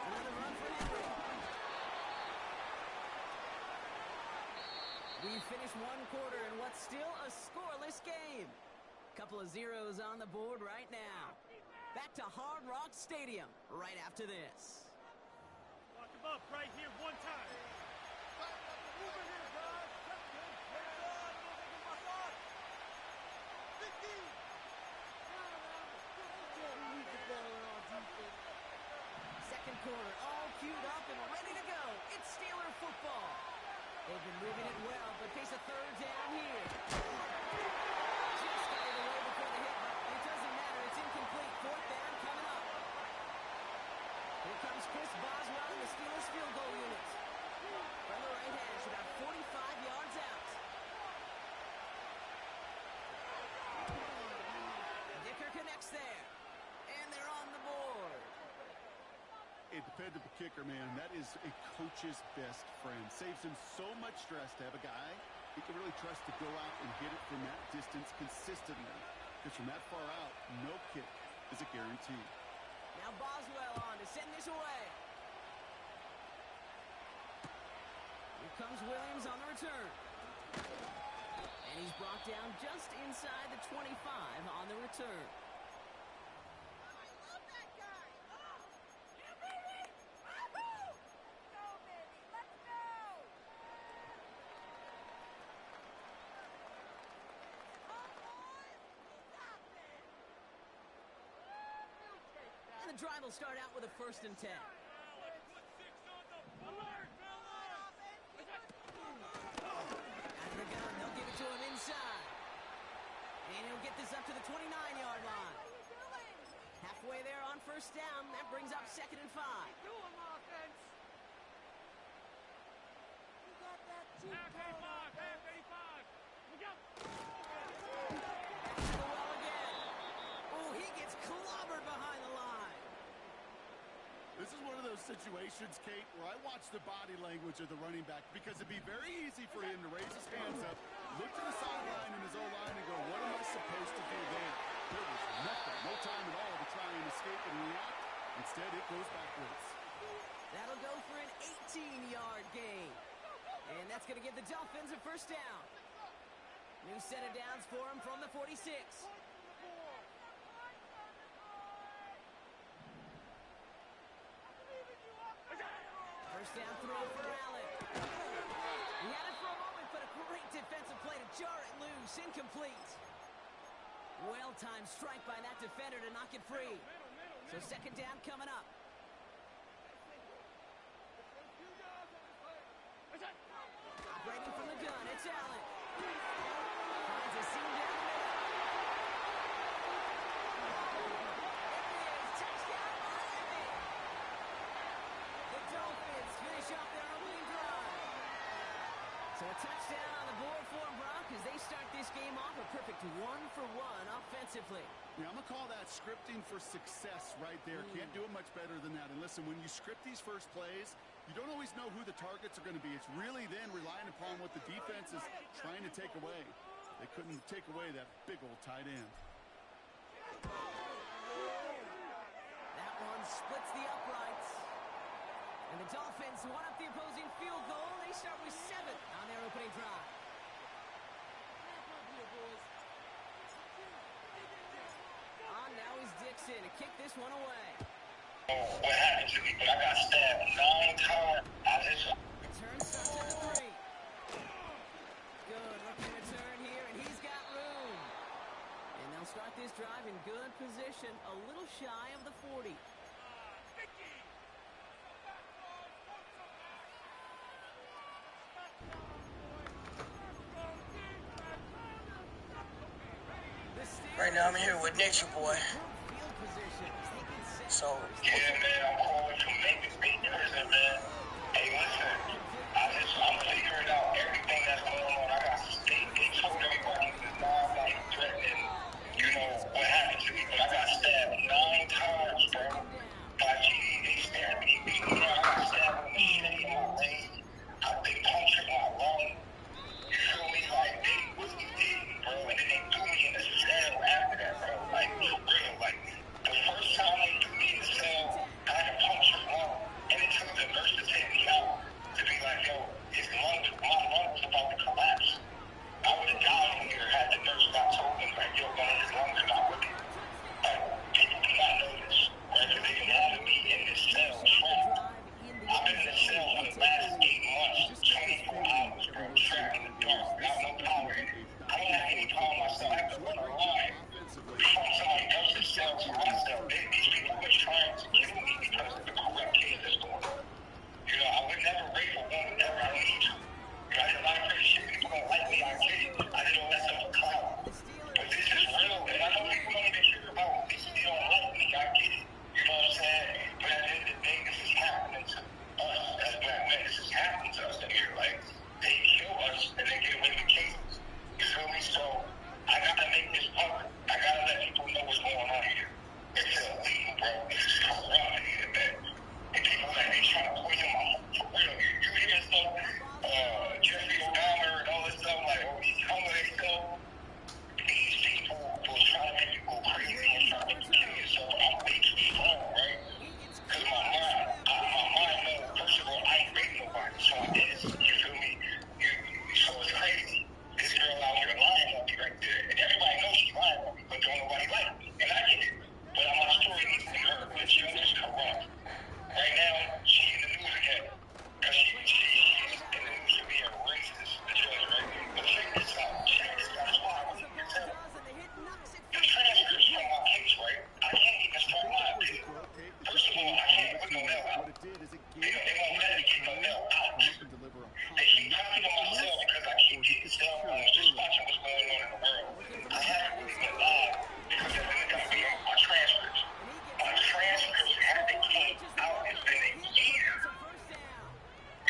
Another run for Henry. We finish 1 quarter in what's still a scoreless game. Couple of zeros on the board right now. Back to Hard Rock Stadium right after this. Lock him up right here 1 time. Second quarter, all queued up and ready to go. It's Steeler football. They've been moving it well, but face a 3rd down here. Just got it away before the hit, but it doesn't matter. It's incomplete. 4th down coming up. Here comes Chris Boswell and the Steelers field goal unit. From the right hash, about 45 yards out. Dicker connects there. And they're on the board. A dependable kicker, man. That is a coach's best friend. Saves him so much stress to have a guy he can really trust to go out and hit it from that distance consistently. Because from that far out, no kick is a guarantee. Now Boswell on to send this away. Here comes Williams on the return. And he's brought down just inside the 25 on the return. The drive will start out with a 1st and 10. Out of the gun, they'll give it to him inside. And he'll get this up to the 29-yard line. Halfway there on 1st down. That brings up 2nd and 5. Half 85. Look out. Back to the well again. Oh, he gets clobbered behind the line. This is one of those those situations, Kate, where I watch the body language of the running back because it'd be very easy for him to raise his hands up, look to the sideline and his O-line and go, what am I supposed to do there? There was nothing, no time at all to try and escape and react. Instead, it goes backwards. That'll go for an 18-yard gain. And that's going to give the Dolphins a first down. New set of downs for him from the 46. First down throw for Allen. He had it for a moment, but a great defensive play to jar it loose. Incomplete. Well-timed strike by that defender to knock it free. So second down coming up. Operating from the gun, it's Allen. Finds a seam down the middle. There it is, touchdown Miami. The Dolphins finish off their opening drive. So a touchdown on the board for them, Brock, as they start this game off a perfect 1-for-1 offensively. Yeah, I'm going to call that scripting for success right there. Can't do it much better than that. And listen, when you script these first plays, you don't always know who the targets are going to be. It's really then relying upon what the defense is trying to take away. They couldn't take away that big old tight end. That one splits the uprights. And the Dolphins won up the opposing field goal. They start with 7 on their opening drive. On now is Dixon to kick this one away. What happened to me, but I got stabbed 9 times. Return starts at the 3. Good looking return here, and he's got room. And they'll start this drive in good position, a little shy of the 40. Right now I'm here with Nature Boy. So yeah, man, I'm calling from Memphis, prison, man. Hey, listen, I'm figuring out everything that's going on. I got they told everybody this non-like threatening, what happened to me, but I got stabbed 9 times, bro. By GD, they stabbed me, beat me down. I got stabbed with a machete in my leg. They punctured my lung. You feel me? Like, they really did, bro. And then they threw me in the cell after that, bro. Like, for real. Like, the first time they threw me in the cell, I had a punctured lung. And it took the nurse to take me out to be like, yo, my lung was about to collapse. I would have died in here had the nurse not told me, like, yo, man, his lungs are not working. Like, people do not know this, right? Because they didn't have me in this cell, trapped. I've been in this cell for the last 8 months, 24 hours, bro, trapped in the dark, without no power in it. I don't have any power myself. I have to run a line from somebody else's cell to my cell. These people are trying to kill me because of the corrupt case that's going on. I would never rape a woman ever. I don't need to. I did a lot of crazy shit. People don't like me. I get it. I did all that stuff for clout. But this is real, and I know people don't even care about this. They don't like me. I get it. You know what I'm saying? But at the end of the day, this is happening to us as black men. This is happening to us in here. Like, they kill us and they get away with cases. You feel me? So I gotta make this public. I gotta let people know what's going on here. It's illegal, bro. This is corrupt in here, man. And people like they trying to poison my for real. You hear stuff, Jeffrey Dahmer and all this stuff, like, oh, these homeless stuff. These people will try to make you go crazy and try to make you kill yourself. I'm way too strong, right? Because my mind knows, first of all, I ain't raping nobody, so I'm innocent. You feel me? So it's crazy. This girl out here lying on me right there. And everybody knows she's lying on me, but don't nobody like me. And I get it. But my story needs to be heard. The judge is corrupt. Right now, she's in the news again. Because she's in the news for being racist, the judge, right? But check this out. That's why I was here telling the transcripts from my case, right? I can't even start my appeal. First of all, I can't put no nail out. They won't let me get no nail out. They keep talking to myself because I keep getting cell phones just watching what's going on in the world. I haven't really been live because they're going to be on my transcripts. My transcripts haven't came out. It's been a year.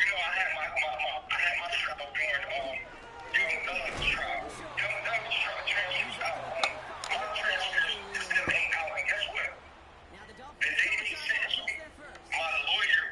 I had my trial during Young Doug's trial. Young Doug's transcripts out. My transcripts still ain't out. And guess what? The day they sentenced me, my lawyer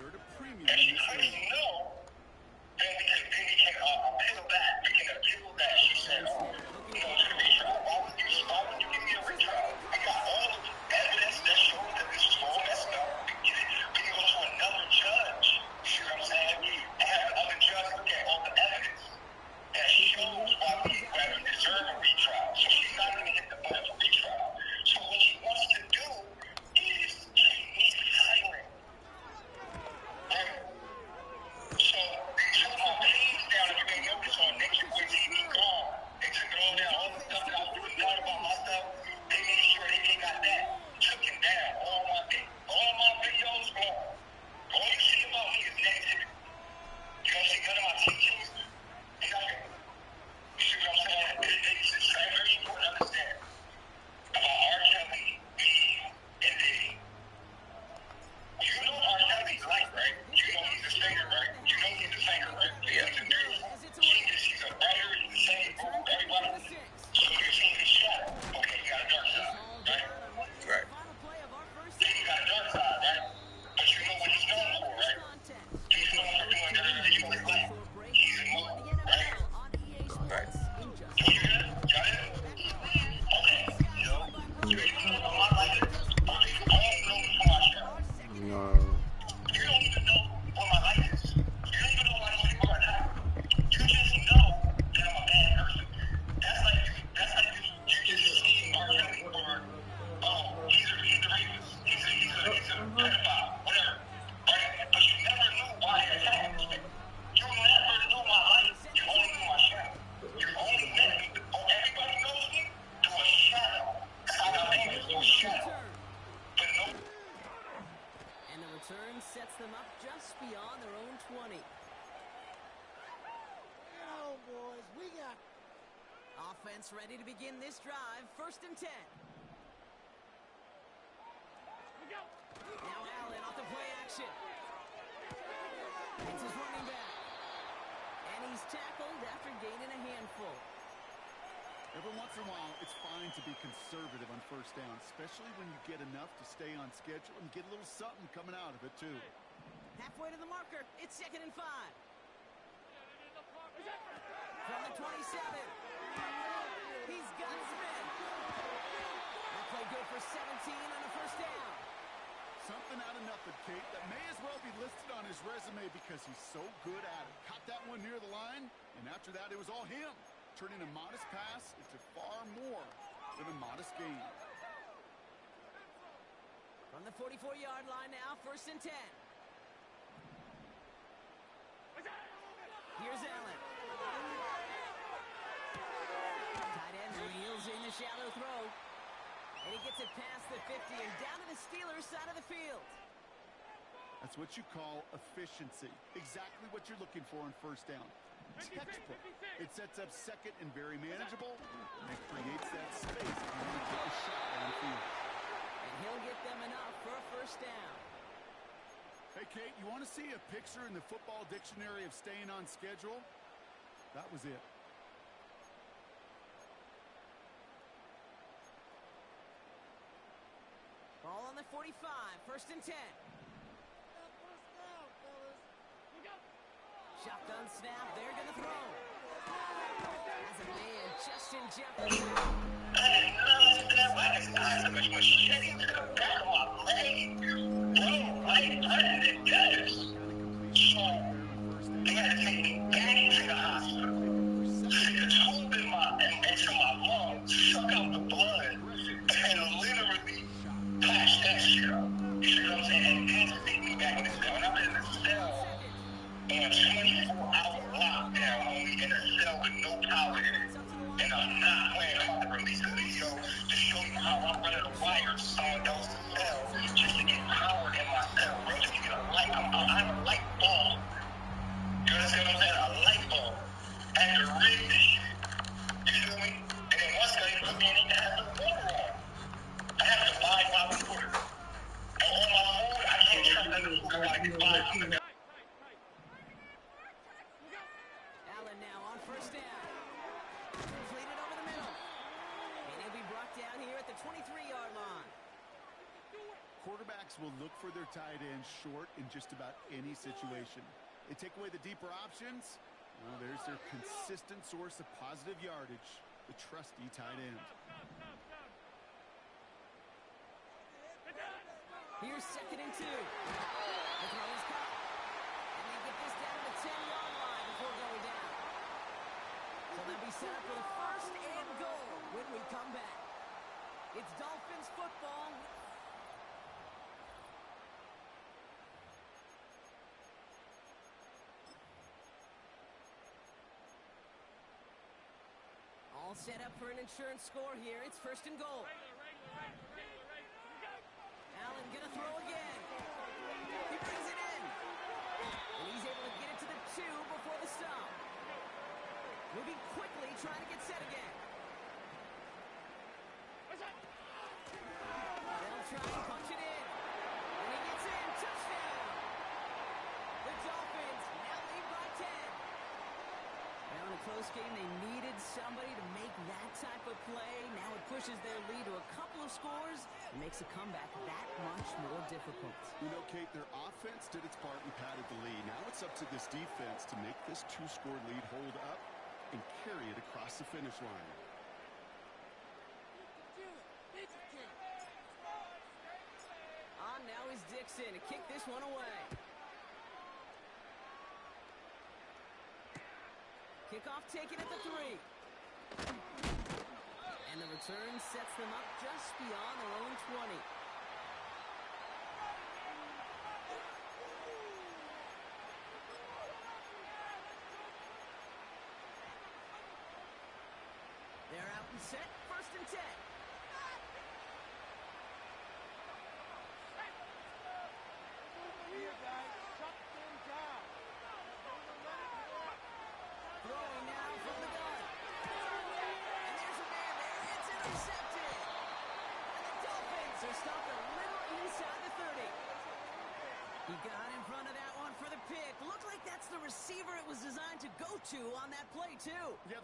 They're at a premium And in she this couldn't league. know. Then we can appeal back. We can appeal that. She said, to the retrial. Why would you give me a retrial? We got all the evidence that shows that this was all messed up. We can go to another judge. You see what I'm saying? And have the other judge look at all the evidence that shows why we deserve a retrial. So she's not going to hit the button for retrial. So what she wants to do is keep me silent. Right? So they took my page down. If you may notice on Nature Boy TV gone. They took it all down. All the stuff that I was putting down about my stuff, they made sure they got that. Took it down. All my videos gone. All you see about me is negativity. You don't see none of my teachings. Nothing. You see what I'm saying? It's very important to understand about R. Kelly, me, and Diddy. You know R. Kelly's life, right? You know he's a singer, right? You know he's a singer, right? Yeah. He's a genius. He's a writer. He's a singer. Everybody. So you're seeing his shadow. Okay, he got a dark side, right? Right. Then he got a dark side, right? But you know what he's known for, right? He's known for doing dirty things with his life. He's immoral, right? Right. You hear that? Got it? Okay. You even know what my life is. Okay, you only know me for my show. No. You don't even know what my life is. You don't even know why these people are attacking me. You just know that I'm a bad person. That's like you just see R. Kelly for, he's a rapist. He's a pedophile, whatever. Right? But you never knew why they attacked this nigga. You never knew my life. You only knew my shadow. You only met me. Everybody knows me through a shadow. That's how I think it's through a shadow. But no. And the return sets them up just beyond their own 20. Oh, boys, we got... Offense ready to begin this drive. 1st and 10. Now Allen off the play action. It's his running back. And he's tackled after gaining a handful. Every once in a while, it's fine to be conservative on 1st down, especially when you get enough to stay on schedule and get a little something coming out of it, too. Halfway to the marker. It's 2nd and 5. From the 27. He's got Smith. That play good for 17 on a 1st down. Something out of nothing, Kate, that may as well be listed on his resume because he's so good at it. Caught that one near the line, and after that, it was all him, turning a modest pass into far more than a modest gain. From the 44-yard line now, 1st and 10. Here's Allen. Tight end reels in the shallow throw. And he gets it past the 50 and down to the Steelers' side of the field. That's what you call efficiency. Exactly what you're looking for on 1st down. Textbook. It sets up 2nd and very manageable, and it creates that space if you want to take a shot downfield. And he'll get them enough for a 1st down. Hey, Kate, you want to see a picture in the football dictionary of staying on schedule? That was it. Ball on the 45, 1st and 10. Shotgun snap, they're going to throw. As a man, Justin Jefferson. They had to take me back to the hospital. Stick a tube in my lungs, suck out the blood, and literally patch that shit up. You see what I'm saying? And then stick me back in the cell. And I've been in the cell on a 24-hour lockdown, homie, in a cell with no power in it. And I'm not playing. I'm about to release a video to show you how I'm running a wire to someone else's cell just to get power in my cell, bro. Just to get a light. I have a light bulb. You understand what I'm saying? A light bulb. I had to rig this shit. You feel me? And then once they put me in, they have the water on. I have to buy my water. And all my food, I can't trust in the food. I gotta get by from the Allen now on 1st down. Completed over the middle. And he'll be brought down here at the 23-yard line. Quarterbacks will look for their tight end short in just about any situation. They take away the deeper options. Well, there's their consistent source of positive yardage, the trusty tight end. Here's 2nd and 2. The throw is caught. And they get this down to the 10-yard line before going down. So they'll be set up for the 1st and goal when we come back. It's Dolphins football. All set up for an insurance score here. It's 1st and goal. Allen gonna throw again. He brings it in. And he's able to get it to the 2 before the stop. Moving quickly, trying to get set again. They'll try and punch it in. And he gets in. Touchdown. The Dolphins now lead by 10. Now in a close game, they needed somebody to make that type of play. Now it pushes their lead to a couple of scores and makes a comeback that much more difficult. You know, Kate, their offense did its part and padded the lead. Now it's up to this defense to make this 2-score lead hold up and carry it across the finish line. On now is Dixon to kick this one away. Kickoff taken at the 3. And the return sets them up just beyond their own 20. They're out and set. 1st and 10. Throwing now from the gun. And there's a man there. It's intercepted. And the Dolphins are stopped a little inside the 30. He got in front of that one for the pick. Looked like that's the receiver it was designed to go to on that play, too. Yeah,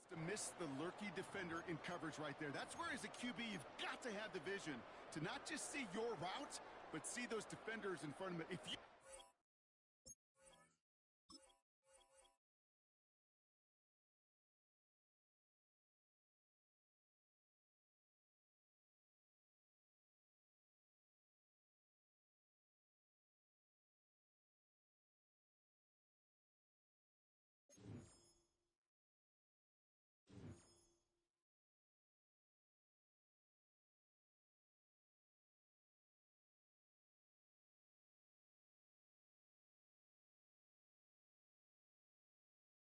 to miss the lurky defender in coverage right there. That's where, as a QB, you've got to have the vision to not just see your route, but see those defenders in front of it. If you